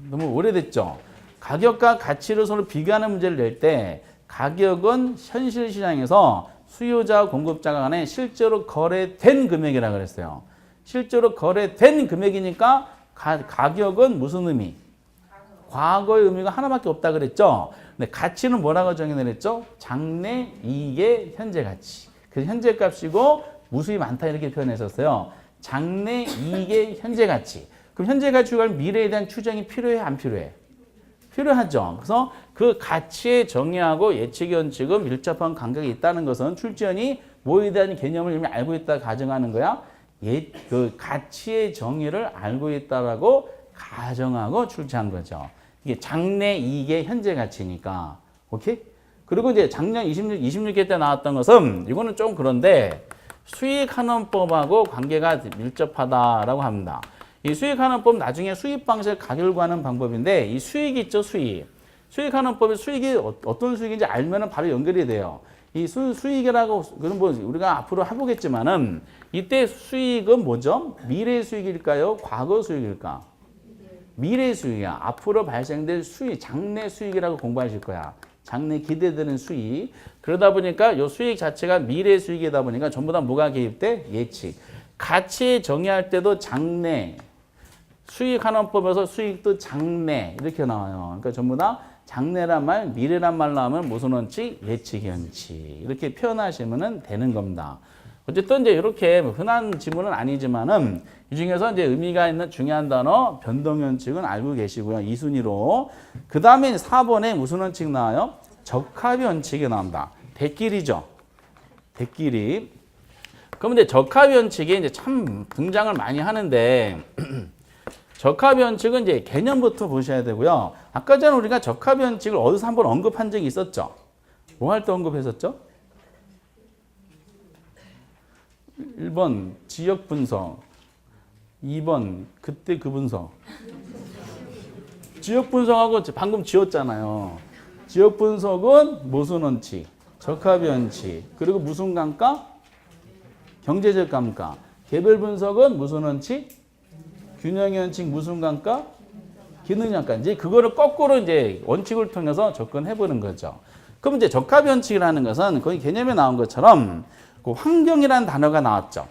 너무 오래됐죠. 가격과 가치를 서로 비교하는 문제를 낼 때 가격은 현실 시장에서 수요자와 공급자가 간에 실제로 거래된 금액이라고 그랬어요. 실제로 거래된 금액이니까 가격은 무슨 의미? 과거의 의미가 하나밖에 없다 그랬죠. 근데 가치는 뭐라고 정의내렸죠? 장래 이익의 현재 가치. 그래서 현재 값이고 무수히 많다 이렇게 표현했었어요. 장래 이익의 현재 가치. 그럼 현재 가치가 미래에 대한 추정이 필요해 안 필요해? 필요하죠. 그래서 그 가치의 정의하고 예측원칙은 밀접한 관계가 있다는 것은 출제원이 뭐에 대한 개념을 이미 알고 있다 가정하는 거야. 그 가치의 정의를 알고 있다라고 가정하고 출제한 거죠. 이게 장래 이익의 현재 가치니까. 오케이? 그리고 이제 작년 26회 때 나왔던 것은 이거는 좀 그런데 수익환원법하고 관계가 밀접하다라고 합니다. 이 수익환원법 나중에 수익 방식을 가결구하는 방법인데 이 수익이 있죠, 수익. 수익환원법의 수익이 어떤 수익인지 알면은 바로 연결이 돼요. 이 수익이라고 그건 뭐 우리가 앞으로 해보겠지만은 이때 수익은 뭐죠? 미래 수익일까요? 과거 수익일까? 미래 수익이야. 앞으로 발생될 수익, 장래 수익이라고 공부하실 거야. 장래 기대되는 수익. 그러다 보니까 이 수익 자체가 미래 수익이다 보니까 전부 다 뭐가 개입돼? 예측. 가치 정의할 때도 장래. 수익환원법에서 수익도 장래 이렇게 나와요. 그러니까 전부 다 장래란 말, 미래란 말 나오면 무슨 원칙? 예측 원칙. 이렇게 표현하시면 되는 겁니다. 어쨌든 이제 이렇게 흔한 지문은 아니지만은 이 중에서 이제 의미가 있는 중요한 단어 변동 원칙은 알고 계시고요. 2순위로. 그 다음에 4번에 무슨 원칙 나와요? 적합 원칙이 나옵니다. 대끼리죠. 대끼리. 그럼 이제 적합 원칙이 이제 참 등장을 많이 하는데 적합 원칙은 이제 개념부터 보셔야 되고요. 아까 전에 우리가 적합 원칙을 어디서 한번 언급한 적이 있었죠. 뭐 할 때 언급했었죠? 1번 지역 분석, 2번 그때 그 분석. 지역 분석하고 방금 지었잖아요. 지역 분석은 무슨 원칙? 적합 원칙. 그리고 무슨 감가? 경제적 감가. 개별 분석은 무슨 원칙? 균형 원칙 무슨 감가? 기능 감가. 이제 그거를 거꾸로 이제 원칙을 통해서 접근해 보는 거죠. 그럼 이제 적합 원칙이라는 것은 거의 개념에 나온 것처럼 그 환경이라는 단어가 나왔죠.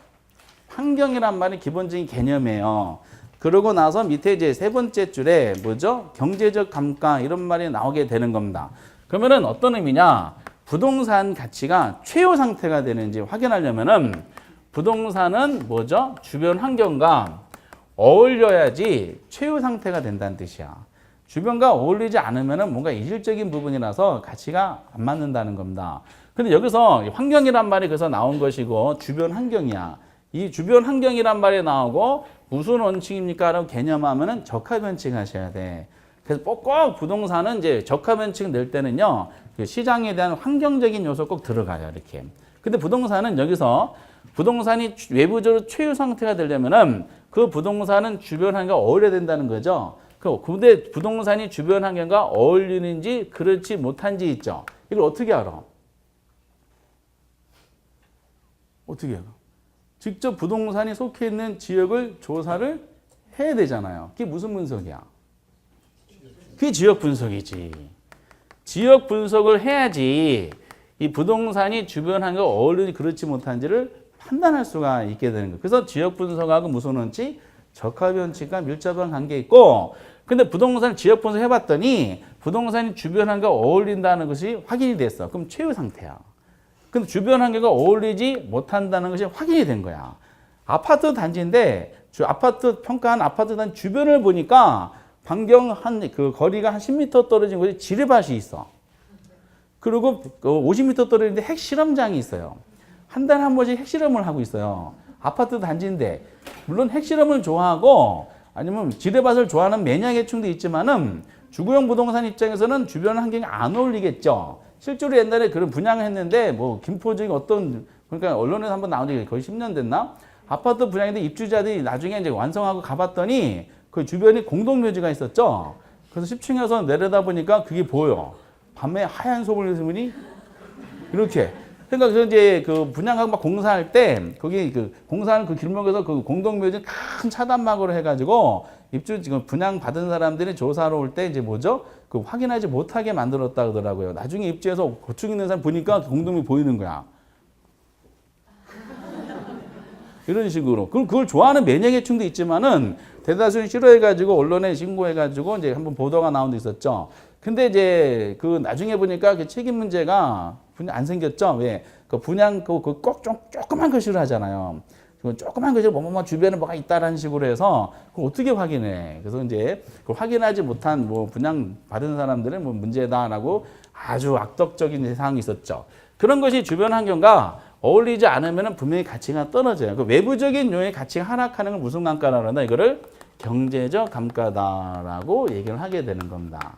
환경이란 말이 기본적인 개념이에요. 그러고 나서 밑에 이제 세 번째 줄에 뭐죠? 경제적 감가 이런 말이 나오게 되는 겁니다. 그러면은 어떤 의미냐? 부동산 가치가 최고 상태가 되는지 확인하려면은 부동산은 뭐죠? 주변 환경과 어울려야지 최후 상태가 된다는 뜻이야. 주변과 어울리지 않으면 뭔가 이질적인 부분이라서 가치가 안 맞는다는 겁니다. 근데 여기서 환경이란 말이 그래서 나온 것이고 주변 환경이야. 이 주변 환경이란 말이 나오고 무슨 원칙입니까? 라고 개념하면은 적합 원칙 하셔야 돼. 그래서 꼭 부동산은 이제 적합 원칙 낼 때는요, 그 시장에 대한 환경적인 요소 꼭 들어가요. 이렇게. 근데 부동산은 여기서 부동산이 외부적으로 최유 상태가 되려면은 그 부동산은 주변 환경과 어울려야 된다는 거죠. 근데 부동산이 주변 환경과 어울리는지 그렇지 못한지 있죠. 이걸 어떻게 알아? 어떻게 알아? 직접 부동산이 속해 있는 지역을 조사를 해야 되잖아요. 그게 무슨 분석이야? 그게 지역 분석이지. 지역 분석을 해야지 이 부동산이 주변 환경과 어울리는지 그렇지 못한지를 판단할 수가 있게 되는 거예요. 그래서 지역 분석하고 무슨 원칙? 적합 원칙과 밀접한 관계 있고, 근데 부동산 지역 분석 해봤더니 부동산이 주변 환경과 어울린다는 것이 확인이 됐어. 그럼 최후 상태야. 근데 주변 환경과 어울리지 못한다는 것이 확인이 된 거야. 아파트 단지인데 아파트 평가한 아파트 단지 주변을 보니까 반경 그 거리가 한 10m 떨어진 곳에 지뢰밭이 있어. 그리고 50m 떨어진데 핵실험장이 있어요. 한 달에 한 번씩 핵실험을 하고 있어요. 아파트 단지인데 물론 핵실험을 좋아하고 아니면 지뢰밭을 좋아하는 매니아계층도 있지만은 주거용 부동산 입장에서는 주변 환경이 안 어울리겠죠. 실제로 옛날에 그런 분양을 했는데 뭐 김포 지역 어떤 그러니까 언론에서 한번 나온 적이 거의 10년 됐나? 아파트 분양인데 입주자들이 나중에 이제 완성하고 가봤더니 그 주변에 공동묘지가 있었죠. 그래서 10층에서 내려다 보니까 그게 보여. 밤에 하얀 소불수문이 이렇게. 그러니까 그 이제 그 분양하고 막 공사할 때 거기 그 공사하는 그 길목에서 그 공동묘지 큰 차단막으로 해가지고 입주 지금 분양 받은 사람들이 조사로 올 때 이제 뭐죠? 그 확인하지 못하게 만들었다 그러더라고요. 나중에 입주해서 고충 있는 사람 보니까 공동묘지 보이는 거야. 이런 식으로. 그럼 그걸 좋아하는 매니아계층도 있지만은 대다수는 싫어해가지고 언론에 신고해가지고 이제 한번 보도가 나온 데 있었죠. 근데 이제 그 나중에 보니까 그 책임 문제가 안 생겼죠. 왜? 그 분양 꼭 조그만 글씨로 하잖아요. 조그만 글씨로 뭐뭐 주변에 뭐가 있다라는 식으로 해서 그걸 어떻게 확인해? 그래서 이제 그 확인하지 못한 뭐 분양 받은 사람들은 뭐 문제다라고 아주 악덕적인 사항이 있었죠. 그런 것이 주변 환경과 어울리지 않으면 분명히 가치가 떨어져요. 그 외부적인 요인의 가치가 하락하는 걸 무슨 감가라고 하나? 이거를 경제적 감가다라고 얘기를 하게 되는 겁니다.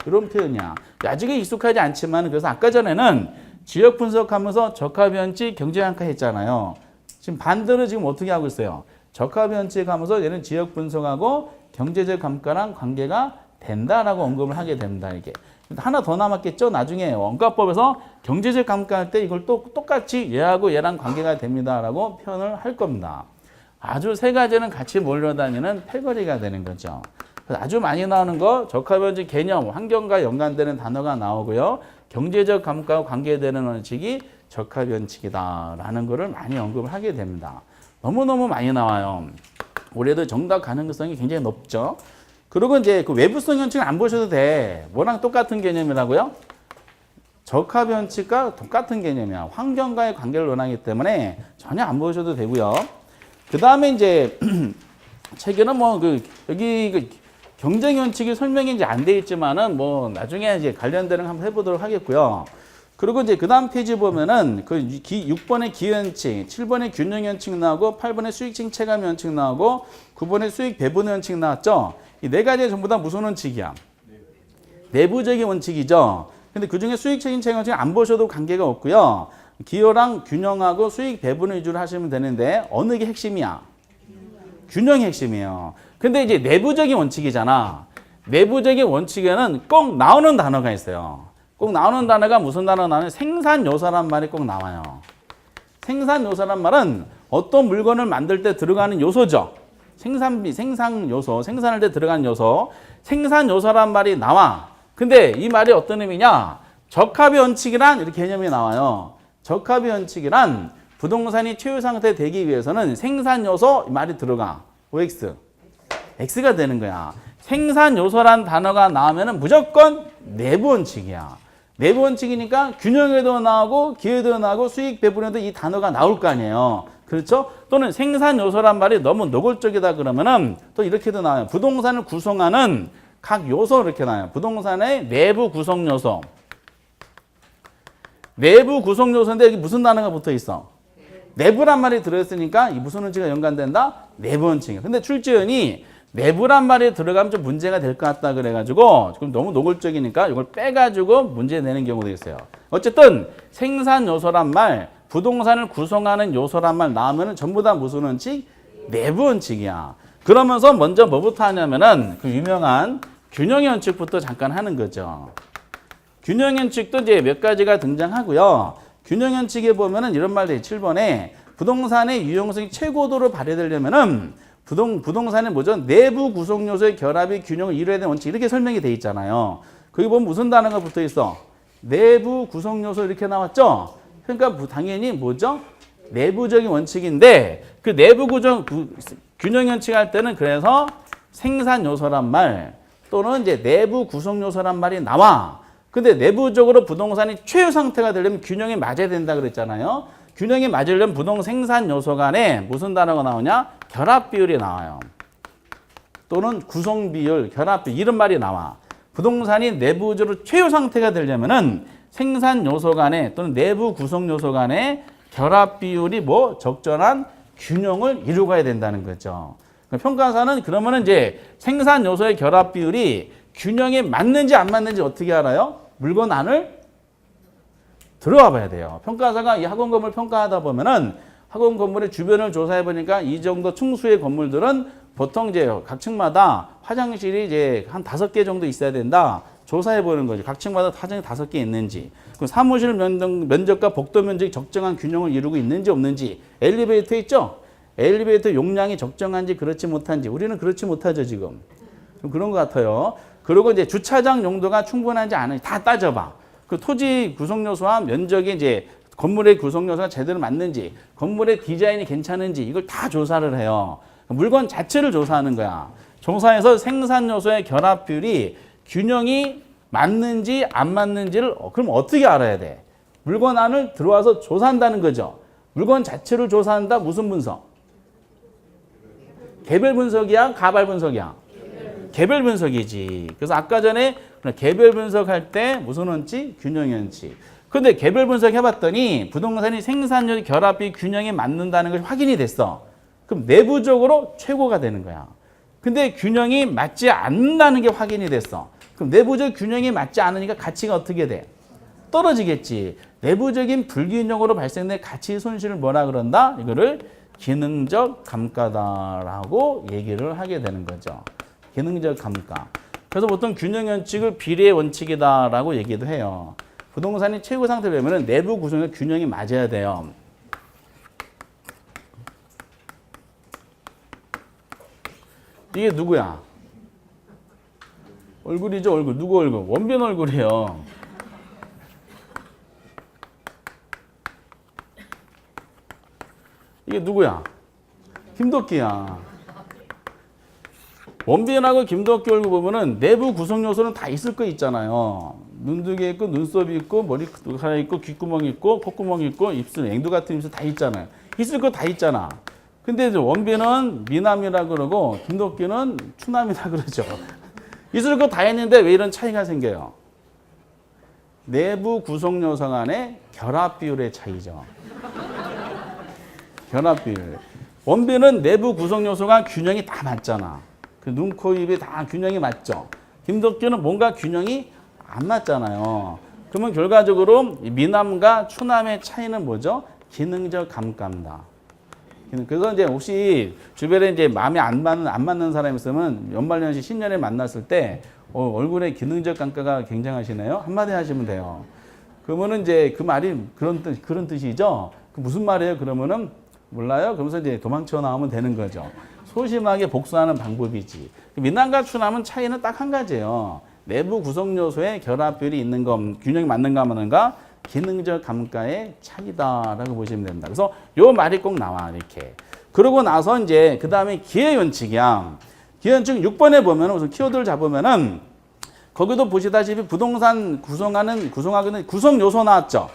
이런 표현이야. 아직은 익숙하지 않지만 그래서 아까 전에는 지역 분석하면서 적합원칙, 경제감가 했잖아요. 지금 반대로 지금 어떻게 하고 있어요? 적합원칙 하면서 얘는 지역 분석하고 경제적 감가랑 관계가 된다라고 언급을 하게 됩니다. 이게. 하나 더 남았겠죠? 나중에 원가법에서 경제적 감가할 때 이걸 또 똑같이 얘하고 얘랑 관계가 됩니다라고 표현을 할 겁니다. 아주 세 가지는 같이 몰려다니는 패거리가 되는 거죠. 그래서 아주 많이 나오는 거 적합원칙 개념, 환경과 연관되는 단어가 나오고요. 경제적 감가와 관계되는 원칙이 적합원칙이다라는 거를 많이 언급을 하게 됩니다. 너무너무 많이 나와요. 올해도 정답 가능성이 굉장히 높죠. 그리고 이제 그 외부성 원칙은 안 보셔도 돼. 뭐랑 똑같은 개념이라고요? 적합원칙과 똑같은 개념이야. 환경과의 관계를 논하기 때문에 전혀 안 보셔도 되고요. 그 다음에 이제 책에는 뭐 여기 경쟁원칙이 설명이 이제 안 돼 있지만은 뭐 나중에 이제 관련되는 거 한번 해보도록 하겠고요. 그리고 이제 그 다음 페이지 보면은 그 6번의 기원칙, 7번의 균형원칙 나오고 8번의 수익층 체감원칙 나오고 9번의 수익 배분 원칙 나왔죠. 이 네 가지 전부 다 무슨 원칙이야? 내부적인 원칙이죠. 근데 그 중에 수익 책임 체감 원칙 안 보셔도 관계가 없고요. 기여랑 균형하고 수익 배분 위주로 하시면 되는데 어느 게 핵심이야? 균형이 핵심이에요. 근데 이제 내부적인 원칙이잖아. 내부적인 원칙에는 꼭 나오는 단어가 있어요. 꼭 나오는 단어가 무슨 단어가 나오냐면 생산 요소란 말이 꼭 나와요. 생산 요소란 말은 어떤 물건을 만들 때 들어가는 요소죠. 생산비, 생산 요소, 생산할 때 들어가는 요소. 생산 요소란 말이 나와. 근데 이 말이 어떤 의미냐? 적합의 원칙이란 이렇게 개념이 나와요. 적합의 원칙이란 부동산이 최후 상태 되기 위해서는 생산 요소 말이 들어가. OX. X가 되는 거야. 생산 요소란 단어가 나오면은 무조건 내부 원칙이야. 내부 원칙이니까 균형에도 나오고 기회도 나오고 수익 배분에도 이 단어가 나올 거 아니에요. 그렇죠? 또는 생산 요소란 말이 너무 노골적이다 그러면은 또 이렇게도 나와요. 부동산을 구성하는 각 요소 이렇게 나와요. 부동산의 내부 구성 요소. 내부 구성 요소인데 여기 무슨 단어가 붙어 있어? 내부란 말이 들어있으니까 이 무슨 원칙과 연관된다? 내부 원칙이야. 근데 출제원이 내부란 말이 들어가면 좀 문제가 될 것 같다 그래가지고 지금 너무 노골적이니까 이걸 빼가지고 문제 내는 경우도 있어요. 어쨌든 생산 요소란 말, 부동산을 구성하는 요소란 말 나오면 전부 다 무슨 원칙? 내부 원칙이야. 그러면서 먼저 뭐부터 하냐면은 그 유명한 균형의 원칙부터 잠깐 하는 거죠. 균형의 원칙도 이제 몇 가지가 등장하고요. 균형의 원칙에 보면은 이런 말도 있어요. 7번에 부동산의 유용성이 최고도로 발휘되려면은 부동산의 뭐죠? 내부 구성 요소의 결합이 균형을 이루어야 되는 원칙 이렇게 설명이 돼 있잖아요. 거기 보면 무슨 단어가 붙어 있어? 내부 구성 요소 이렇게 나왔죠? 그러니까 당연히 뭐죠? 내부적인 원칙인데 그 내부 균형 원칙 할 때는 그래서 생산 요소란 말 또는 이제 내부 구성 요소란 말이 나와. 근데 내부적으로 부동산이 최후 상태가 되려면 균형이 맞아야 된다 그랬잖아요. 균형이 맞으려면 부동 생산 요소 간에 무슨 단어가 나오냐? 결합 비율이 나와요. 또는 구성 비율, 결합 비율 이런 말이 나와. 부동산이 내부적으로 최후 상태가 되려면은 생산 요소 간에 또는 내부 구성 요소 간에 결합 비율이 뭐 적절한 균형을 이루어가야 된다는 거죠. 평가사는 그러면은 이제 생산 요소의 결합 비율이 균형에 맞는지 안 맞는지 어떻게 알아요? 물건 안을 들어와 봐야 돼요. 평가사가 이 학원 건물 평가하다 보면은 학원 건물의 주변을 조사해 보니까 이 정도 층수의 건물들은 보통 이제 각 층마다 화장실이 이제 한 5개 정도 있어야 된다. 조사해 보는 거죠. 각 층마다 화장이 5개 있는지. 그럼 사무실 면적과 복도 면적이 적정한 균형을 이루고 있는지 없는지. 엘리베이터 있죠? 엘리베이터 용량이 적정한지 그렇지 못한지. 우리는 그렇지 못하죠, 지금. 좀 그런 것 같아요. 그리고 이제 주차장 용도가 충분한지 아닌지 다 따져봐. 그 토지 구성 요소와 면적이 이제 건물의 구성 요소가 제대로 맞는지, 건물의 디자인이 괜찮은지 이걸 다 조사를 해요. 물건 자체를 조사하는 거야. 조사해서 생산 요소의 결합 비율이 균형이 맞는지 안 맞는지를 그럼 어떻게 알아야 돼? 물건 안을 들어와서 조사한다는 거죠. 물건 자체를 조사한다. 무슨 분석? 개별 분석이야? 가발 분석이야? 개별 분석이지. 그래서 아까 전에 개별 분석할 때 무슨 원칙? 균형 원칙. 근데 개별 분석 해봤더니 부동산이 생산율 결합이 균형에 맞는다는 것이 확인이 됐어. 그럼 내부적으로 최고가 되는 거야. 근데 균형이 맞지 않는다는 게 확인이 됐어. 그럼 내부적 균형이 맞지 않으니까 가치가 어떻게 돼? 떨어지겠지. 내부적인 불균형으로 발생된 가치 손실을 뭐라 그런다? 이거를 기능적 감가다라고 얘기를 하게 되는 거죠. 기능적 감가. 그래서 보통 균형 원칙을 비례의 원칙이다라고 얘기도 해요. 부동산이 최고 상태라면 내부 구성의 균형이 맞아야 돼요. 이게 누구야? 얼굴이죠, 얼굴. 누구 얼굴? 원빈 얼굴이에요. 이게 누구야? 김덕기야. 원빈하고 김덕기 얼굴 보면은 내부 구성 요소는 다 있을 거 있잖아요. 눈두개 있고, 눈썹이 있고, 머리카락 있고, 귓구멍 있고, 콧구멍 있고, 입술, 앵두 같은 입술 다 있잖아요. 있을 거 다 있잖아. 근데 이제 원빈은 미남이라 그러고, 김덕기는 추남이라 그러죠. 있을 거 다 있는데 왜 이런 차이가 생겨요? 내부 구성 요소 간의 결합 비율의 차이죠. 결합 비율. 원빈은 내부 구성 요소가 균형이 다 맞잖아. 그 눈, 코, 입이 다 균형이 맞죠. 김덕기는 뭔가 균형이 안 맞잖아요. 그러면 결과적으로 미남과 추남의 차이는 뭐죠? 기능적 감가입니다. 그래서 이제 혹시 주변에 이제 마음에 안 맞는 사람이 있으면 연말연시 신년에 만났을 때 얼굴에 기능적 감가가 굉장하시네요. 한마디 하시면 돼요. 그러면은 이제 그 말이 그런 뜻이죠. 그 무슨 말이에요? 그러면은 몰라요. 그러면서 이제 도망쳐 나오면 되는 거죠. 소심하게 복수하는 방법이지. 미남과 추남은 차이는 딱 한 가지예요. 내부 구성 요소의 결합 비율이 있는 거, 균형이 맞는가 없는가, 기능적 감가의 차이다라고 보시면 됩니다. 그래서 요 말이 꼭 나와 이렇게. 그러고 나서 이제 그 다음에 기회원칙이야. 기회원칙 6번에 보면 우선 키워드를 잡으면은 거기도 보시다시피 부동산 구성하는 구성 요소 나왔죠.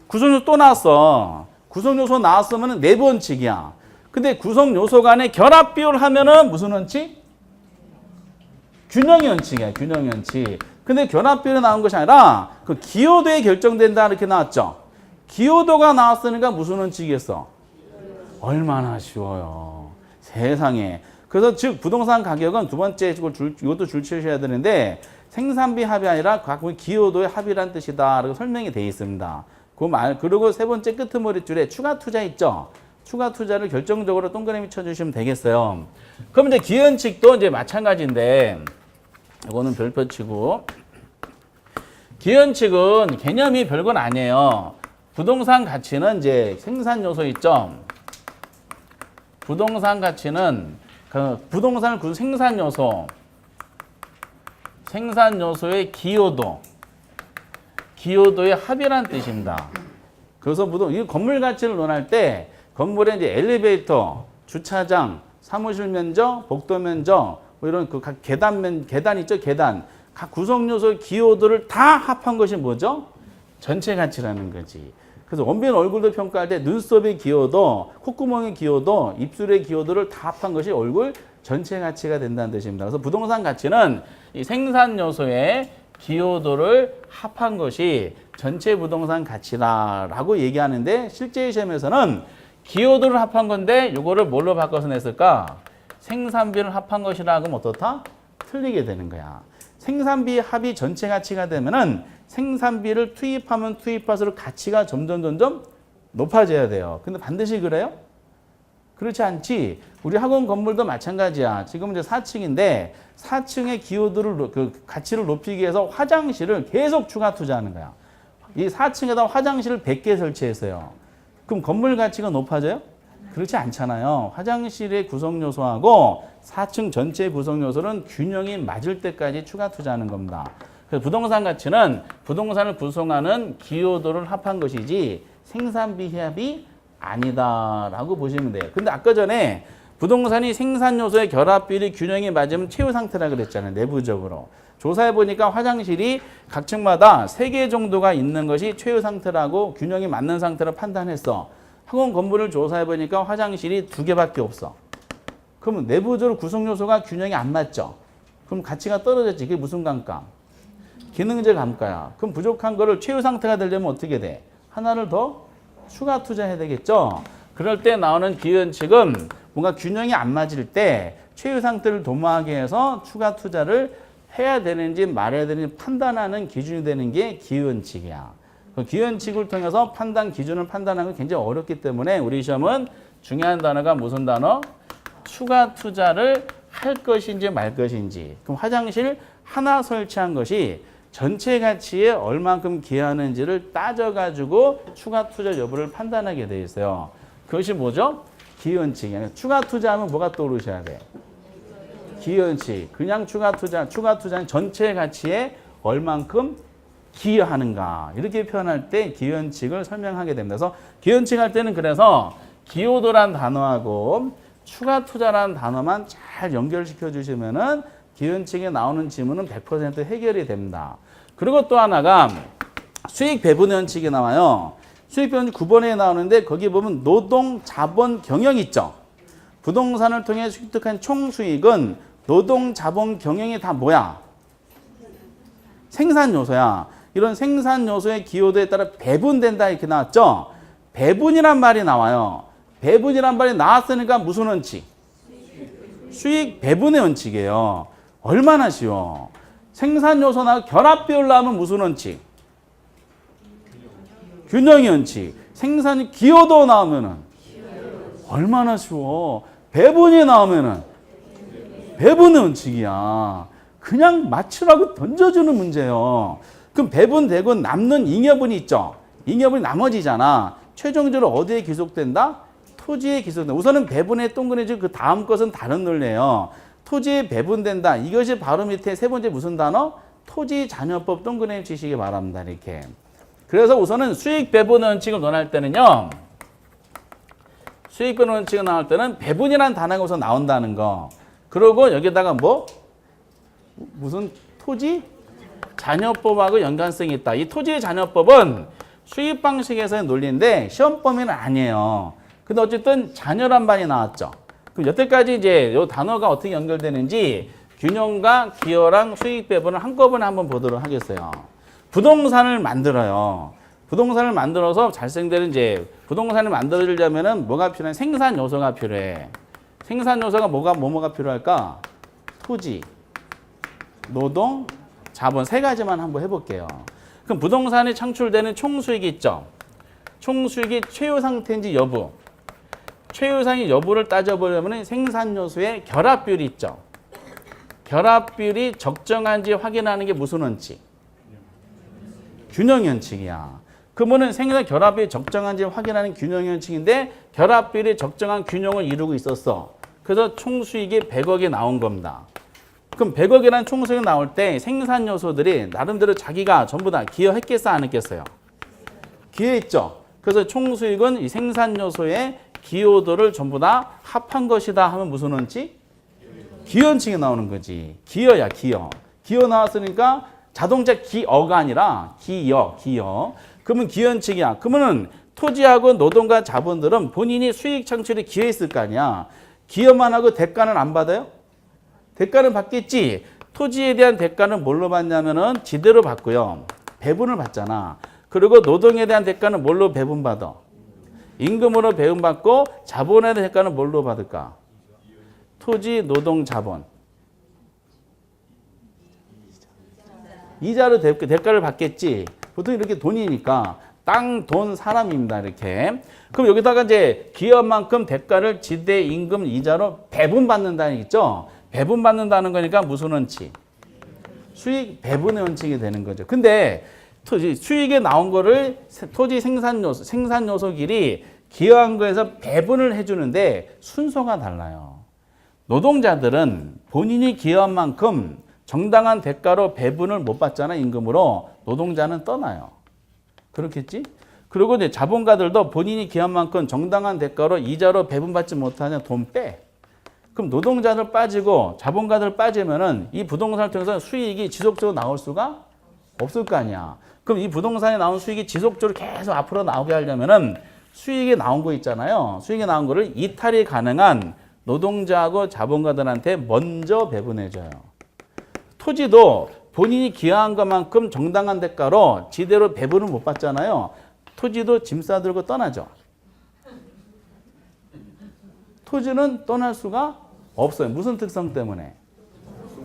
구성 요소 또 나왔어. 구성 요소 나왔으면은 내부 원칙이야. 근데 구성 요소 간의 결합 비율 하면은 무슨 원칙? 균형의 원칙이야. 균형의 원칙. 근데 결합 비율이 나온 것이 아니라 그 기여도에 결정된다 이렇게 나왔죠. 기여도가 나왔으니까 무슨 원칙이었어? 얼마나 쉬워요. 세상에. 그래서 즉 부동산 가격은 두 번째 이것도 줄치셔야 되는데 생산비 합이 아니라 각 기여도의 합이란 뜻이다. 라고 설명이 되어 있습니다. 그리고 세 번째 끄트머리 줄에 추가 투자 있죠. 추가 투자를 결정적으로 동그라미 쳐주시면 되겠어요. 그럼 이제 기원칙도 이제 마찬가지인데, 이거는 별표 치고, 기원칙은 개념이 별건 아니에요. 부동산 가치는 이제 생산 요소 있죠. 부동산 가치는 그 부동산 생산 요소의 기여도의 합이란 뜻입니다. 그래서 이 건물 가치를 논할 때 건물에 이제 엘리베이터, 주차장, 사무실 면적, 복도 면적, 뭐 이런 그 각 계단 있죠, 계단. 각 구성 요소의 기여도를 다 합한 것이 뭐죠? 전체 가치라는 거지. 그래서 원빈 얼굴도 평가할 때 눈썹의 기여도, 콧구멍의 기여도, 입술의 기여도를 다 합한 것이 얼굴 전체 가치가 된다는 뜻입니다. 그래서 부동산 가치는 이 생산 요소의 기여도를 합한 것이 전체 부동산 가치다라고 얘기하는데 실제 시험에서는 기여도를 합한 건데 이거를 뭘로 바꿔서 냈을까? 생산비를 합한 것이라 하면 어떻다? 틀리게 되는 거야. 생산비 합이 전체 가치가 되면은 생산비를 투입하면 투입할수록 가치가 점점 높아져야 돼요. 근데 반드시 그래요? 그렇지 않지. 우리 학원 건물도 마찬가지야. 지금 이제 4층인데 4층의 기여도를 그 가치를 높이기 위해서 화장실을 계속 추가 투자하는 거야. 이 4층에다 화장실을 100개 설치했어요. 그럼 건물 가치가 높아져요? 그렇지 않잖아요. 화장실의 구성 요소하고 4층 전체 구성 요소는 균형이 맞을 때까지 추가 투자하는 겁니다. 그래서 부동산 가치는 부동산을 구성하는 기여도를 합한 것이지 생산비 합이 아니다라고 보시면 돼요. 근데 아까 전에 부동산이 생산 요소의 결합 비율이 균형이 맞으면 최후 상태라 그랬잖아요. 내부적으로. 조사해 보니까 화장실이 각 층마다 3개 정도가 있는 것이 최후 상태라고 균형이 맞는 상태로 판단했어. 학원 건물을 조사해 보니까 화장실이 2개밖에 없어. 그러면 내부적으로 구성 요소가 균형이 안 맞죠. 그럼 가치가 떨어졌지. 그게 무슨 감가? 기능적 감가야. 그럼 부족한 거를 최후 상태가 되려면 어떻게 돼? 하나를 더 추가 투자해야 되겠죠. 그럴 때 나오는 기원칙은 뭔가 균형이 안 맞을 때 최후 상태를 도모하게 해서 추가 투자를 해야 되는지 말아야 되는지 판단하는 기준이 되는 게 기원칙이야. 그 기원칙을 통해서 기준을 판단하는 건 굉장히 어렵기 때문에 우리 시험은 중요한 단어가 무슨 단어? 추가 투자를 할 것인지 말 것인지. 그럼 화장실 하나 설치한 것이 전체 가치에 얼만큼 기여하는지를 따져가지고 추가 투자 여부를 판단하게 돼 있어요. 그것이 뭐죠? 기원칙이에요. 추가 투자하면 뭐가 떠오르셔야 돼? 기여원칙. 그냥 추가 투자는 전체 가치에 얼만큼 기여하는가. 이렇게 표현할 때 기여원칙을 설명하게 됩니다. 그래서 기여원칙 할 때는 그래서 기여도란 단어하고 추가 투자라는 단어만 잘 연결시켜 주시면은 기여원칙에 나오는 지문은 100% 해결이 됩니다. 그리고 또 하나가 수익 배분의 원칙이 나와요. 수익 배분 9번에 나오는데 거기 보면 노동 자본 경영 있죠. 부동산을 통해 획득한 총 수익은 노동 자본 경영이 다 뭐야? 생산 요소야. 이런 생산 요소의 기여도에 따라 배분된다 이렇게 나왔죠. 배분이란 말이 나와요. 배분이란 말이 나왔으니까 무슨 원칙? 수익 배분의 원칙이에요. 얼마나 쉬워. 생산 요소나 결합 비율 나오면 무슨 원칙? 균형의 원칙. 생산 기여도 나오면은 얼마나 쉬워. 배분이 나오면은 배분의 원칙이야. 그냥 맞추라고 던져주는 문제예요. 그럼 배분되고 남는 잉여분이 있죠. 잉여분이 나머지잖아. 최종적으로 어디에 기속된다? 토지에 기속된다. 우선은 배분의 동그라지 그 다음 것은 다른 논리예요. 토지에 배분된다. 이것이 바로 밑에 세 번째 무슨 단어? 토지자녀법 동그라미 치시기 바랍니다. 이렇게. 그래서 우선은 수익 배분 원칙을 논할 때는요. 수익 배분 원칙이 나올 때는 배분이라는 단어가 우선 나온다는 거. 그리고 여기다가 뭐? 무슨 토지? 자녀법하고 연관성이 있다. 이 토지자녀법은 수입 방식에서의 논리인데 시험 범위는 아니에요. 근데 어쨌든 자녀란 말이 나왔죠. 그럼 여태까지 이제 이 단어가 어떻게 연결되는지 균형과 기여랑 수익 배분을 한꺼번에 한번 보도록 하겠어요. 부동산을 만들어요. 부동산을 만들어서 발생되는 이제 부동산을 만들어주려면은 뭐가 필요해? 생산 요소가 필요해. 생산 요소가 뭐가 필요할까? 토지, 노동, 자본 세 가지만 한번 해볼게요. 그럼 부동산이 창출되는 총수익이 있죠. 총수익이 최유 상태인지 여부. 최유상의 여부를 따져보려면 생산 요소의 결합 비율이 있죠. 결합 비율이 적정한지 확인하는 게 무슨 원칙? 균형 원칙이야. 그러면은 생산 결합 비율이 적정한지 확인하는 균형 원칙인데 결합 비율이 적정한 균형을 이루고 있었어. 그래서 총수익이 100억이 나온 겁니다. 그럼 100억이라는 총수익이 나올 때 생산 요소들이 나름대로 자기가 전부 다 기여했겠어 안 했겠어요? 기여했죠. 그래서 총수익은 이 생산 요소의 기여도를 전부 다 합한 것이다 하면 무슨 원칙? 기여 원칙이 나오는 거지. 기여야 기여. 기여 나왔으니까 자동차 기어가 아니라 기여. 그러면 기여 원칙이야. 그러면은 토지하고 노동과 자본들은 본인이 수익 창출에 기여했을 거 아니야. 기여만 하고 대가는 안 받아요? 대가는 받겠지. 토지에 대한 대가는 뭘로 받냐면은 지대로 받고요. 배분을 받잖아. 그리고 노동에 대한 대가는 뭘로 배분받아? 임금으로 배분받고 자본에 대한 대가는 뭘로 받을까? 토지, 노동, 자본. 이자로 대가를 받겠지. 보통 이렇게 돈이니까 땅, 돈, 사람입니다. 이렇게. 그럼 여기다가 이제 기여만큼 대가를 지대, 임금, 이자로 배분받는다는 얘기죠. 배분받는다는 거니까 무슨 원칙? 수익 배분의 원칙이 되는 거죠. 근데 토지 수익에 나온 거를 토지 생산 요소끼리 기여한 거에서 배분을 해주는데 순서가 달라요. 노동자들은 본인이 기여한 만큼 정당한 대가로 배분을 못 받잖아, 임금으로. 노동자는 떠나요. 그렇겠지? 그리고 이제 자본가들도 본인이 기여한 만큼 정당한 대가로 이자로 배분받지 못하냐, 돈 빼. 그럼 노동자들 빠지고 자본가들 빠지면은 이 부동산을 통해서 수익이 지속적으로 나올 수가 없을 거 아니야. 그럼 이 부동산에 나온 수익이 지속적으로 계속 앞으로 나오게 하려면은 수익이 나온 거 있잖아요. 수익이 나온 거를 이탈이 가능한 노동자하고 자본가들한테 먼저 배분해줘요. 토지도 본인이 기여한 것만큼 정당한 대가로 지대로 배분을 못 받잖아요. 토지도 짐 싸들고 떠나죠. 토지는 떠날 수가 없어요. 무슨 특성 때문에?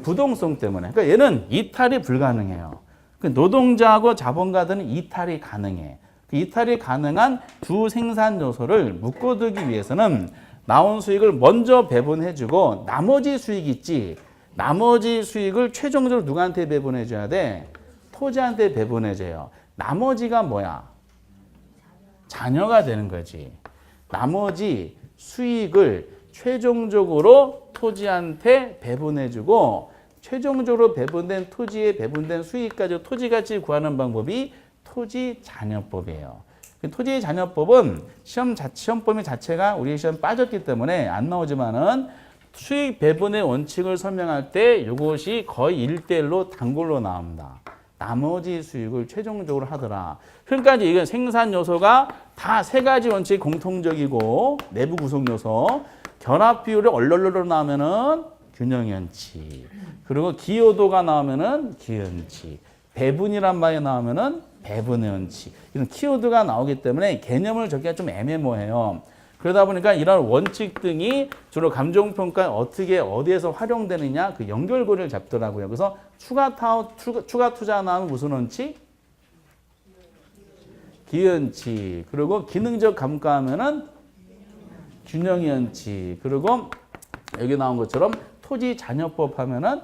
부동성 때문에. 그러니까 얘는 이탈이 불가능해요. 노동자하고 자본가들은 이탈이 가능해. 이탈이 가능한 두 생산 요소를 묶어두기 위해서는 나온 수익을 먼저 배분해주고 나머지 수익 있지. 나머지 수익을 최종적으로 누구한테 배분해줘야 돼? 토지한테 배분해줘요. 나머지가 뭐야? 자녀가 되는 거지. 나머지 수익을 최종적으로 토지한테 배분해주고 최종적으로 배분된 토지에 배분된 수익까지 토지가치 구하는 방법이 토지잔여법이에요. 토지잔여법은 시험 범위 자체가 우리 시험 빠졌기 때문에 안 나오지만은 수익 배분의 원칙을 설명할 때 이것이 거의 1대1로 단골로 나옵니다. 나머지 수익을 최종적으로 하더라. 그러니까 이건 생산 요소가 다 세 가지 원칙이 공통적이고 내부 구성 요소, 결합 비율이 얼얼얼 나오면은 균형 원칙, 그리고 기여도가 나오면은 기여 원칙, 배분이란 말이 나오면은 배분의 원칙. 이런 키워드가 나오기 때문에 개념을 적기가 좀 애매모호해요. 그러다 보니까 이런 원칙 등이 주로 감정평가에 어떻게 어디에서 활용되느냐 그 연결고리를 잡더라고요. 그래서 추가 투자 나오면 무슨 원칙? 기원칙. 그리고 기능적 감가하면은 균형의 원칙. 그리고 여기 나온 것처럼 토지 잔여법 하면은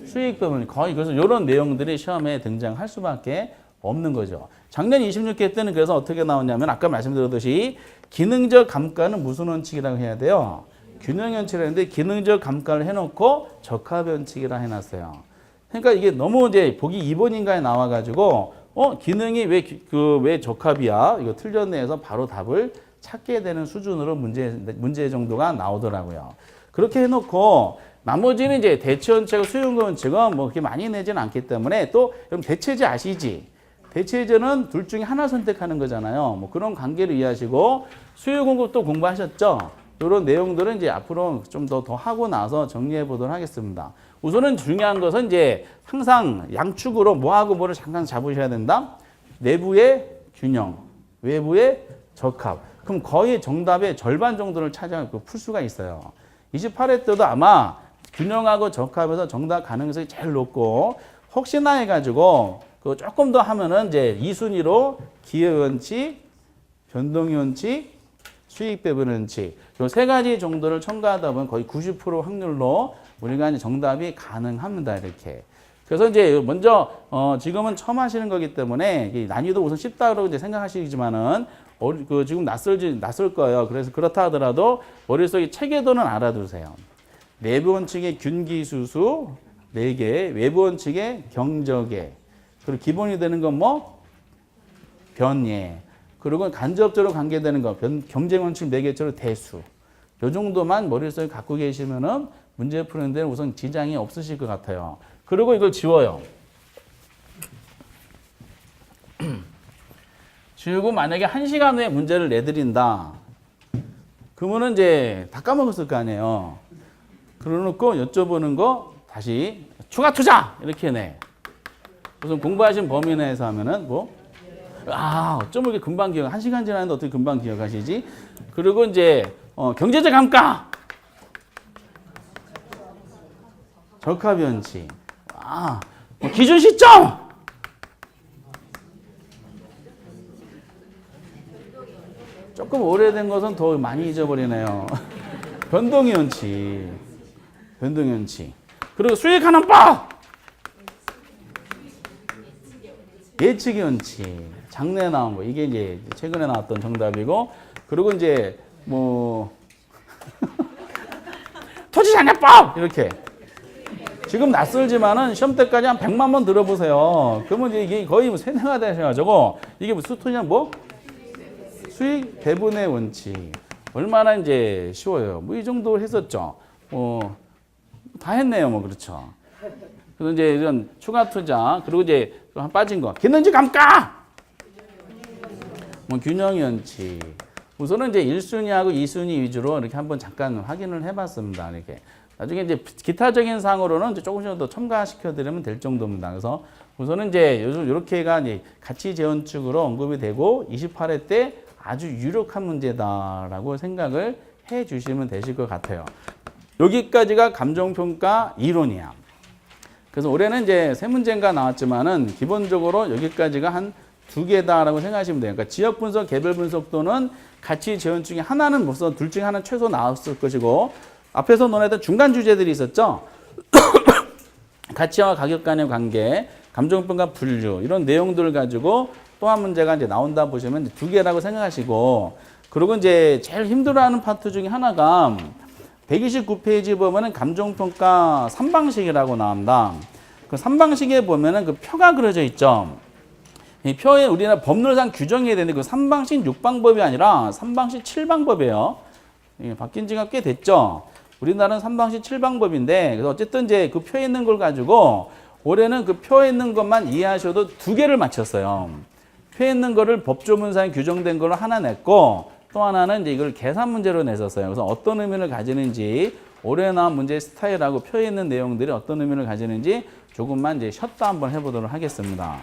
수익 배분. 거의 그래서 이런 내용들이 시험에 등장할 수밖에 없는 거죠. 작년 26회 때는 그래서 어떻게 나왔냐면 아까 말씀드렸듯이 기능적 감가는 무슨 원칙이라고 해야 돼요? 균형 원칙이라 했는데 기능적 감가를 해놓고 적합 원칙이라 해놨어요. 그러니까 이게 너무 이제 보기 2번인가에 나와가지고 기능이 왜 적합이야? 이거 틀렸네 해서 바로 답을 찾게 되는 수준으로 문제 정도가 나오더라고요. 그렇게 해놓고 나머지는 이제 대체 원칙하고 수용금 원칙은 뭐 그렇게 많이 내지는 않기 때문에 또 그럼 대체제 아시지? 대체제는 둘 중에 하나 선택하는 거잖아요. 뭐 그런 관계를 이해하시고 수요 공급도 공부하셨죠? 이런 내용들은 이제 앞으로 좀 더 하고 나서 정리해 보도록 하겠습니다. 우선은 중요한 것은 이제 항상 양축으로 뭐하고 뭐를 잠깐 잡으셔야 된다. 내부의 균형, 외부의 적합. 그럼 거의 정답의 절반 정도를 풀 수가 있어요. 28회 때도 아마 균형하고 적합에서 정답 가능성이 제일 높고 혹시나 해가지고 그 조금 더 하면은 이제 2순위로 기여 원칙, 변동 원칙, 수익 배분 원칙 이 세 가지 정도를 첨가하다 보면 거의 90% 확률로 우리가 이제 정답이 가능합니다. 이렇게. 그래서 이제 먼저 지금은 처음 하시는 거기 때문에 난이도 우선 쉽다고 이제 생각하시지만은 지금 낯설 거예요. 그래서 그렇다 하더라도 머릿속에 체계도는 알아두세요. 내부 원칙의 균기수수 4개, 외부 원칙의 경적에, 그리고 기본이 되는 건 뭐? 변예. 그리고 간접적으로 관계되는 거, 경쟁 원칙 4개처럼 대수. 요 정도만 머릿속에 갖고 계시면은 문제 푸는 데는 우선 지장이 없으실 것 같아요. 그리고 이걸 지워요. 지우고 만약에 1시간 후에 문제를 내드린다. 그러면은 이제 다 까먹었을 거 아니에요. 그러놓고 여쭤보는 거 다시 추가 투자! 이렇게 내. 우선 공부하신 범위 내에서 하면은 어쩜 이렇게 금방 기억, 1시간 지났는데 어떻게 금방 기억하시지? 그리고 이제, 경제적 감가! 적합 원칙. 기준 시점! 조금 오래된 것은 더 많이 잊어버리네요. 변동의 원칙. 변동의 원칙. 그리고 수익하는 법! 예측의 원칙. 장래 나온 거. 이게 이제 최근에 나왔던 정답이고, 그리고 이제 토지잔여법! 이렇게. 지금 낯설지만은 시험 때까지 한 100만 번 들어보세요. 그러면 이게 거의 세뇌가 되셔가지고, 이게 무슨 토지냐 수익 배분의 원칙. 얼마나 이제 쉬워요. 이 정도 했었죠. 다 했네요. 그렇죠. 그래서 이제 이런 추가 투자, 그리고 이제 빠진 거. 기능적 감가! 균형 원칙. 우선은 이제 1순위하고 2순위 위주로 이렇게 한번 잠깐 확인을 해봤습니다. 이렇게. 나중에 이제 기타적인 상으로는 이제 조금씩 더 첨가시켜드리면 될 정도입니다. 그래서 우선은 이제 요즘 이렇게가 이제 가치 재원축으로 언급이 되고 28회 때 아주 유력한 문제다라고 생각을 해 주시면 되실 것 같아요. 여기까지가 감정평가 이론이야. 그래서 올해는 이제 3문제인가 나왔지만은 기본적으로 여기까지가 한 2개다라고 생각하시면 돼요. 그러니까 지역 분석, 개별 분석도는 가치 재원 중에 하나는 무슨 둘 중에 하나는 최소 나왔을 것이고 앞에서 논했던 중간 주제들이 있었죠. 가치와 가격 간의 관계, 감정평가 분류 이런 내용들을 가지고 또 한 문제가 이제 나온다 보시면 2개라고 생각하시고 그리고 이제 제일 힘들어하는 파트 중에 하나가 129페이지 보면은 감정평가 3방식이라고 나옵니다. 그 3방식에 보면은 그 표가 그려져 있죠. 이 표에 우리나라 법률상 규정해야 되는데 그 3방식 6방법이 아니라 3방식 7방법이에요. 이게 바뀐 지가 꽤 됐죠. 우리나라는 3방식 7방법인데 그래서 어쨌든 이제 그 표에 있는 걸 가지고 올해는 그 표에 있는 것만 이해하셔도 2개를 맞췄어요. 표에 있는 거를 법조문상에 규정된 걸로 하나 냈고 또 하나는 이제 이걸 계산 문제로 냈었어요. 그래서 어떤 의미를 가지는지 올해 나온 문제의 스타일하고 표에 있는 내용들이 어떤 의미를 가지는지 조금만 이제 쉬었다 한번 해보도록 하겠습니다.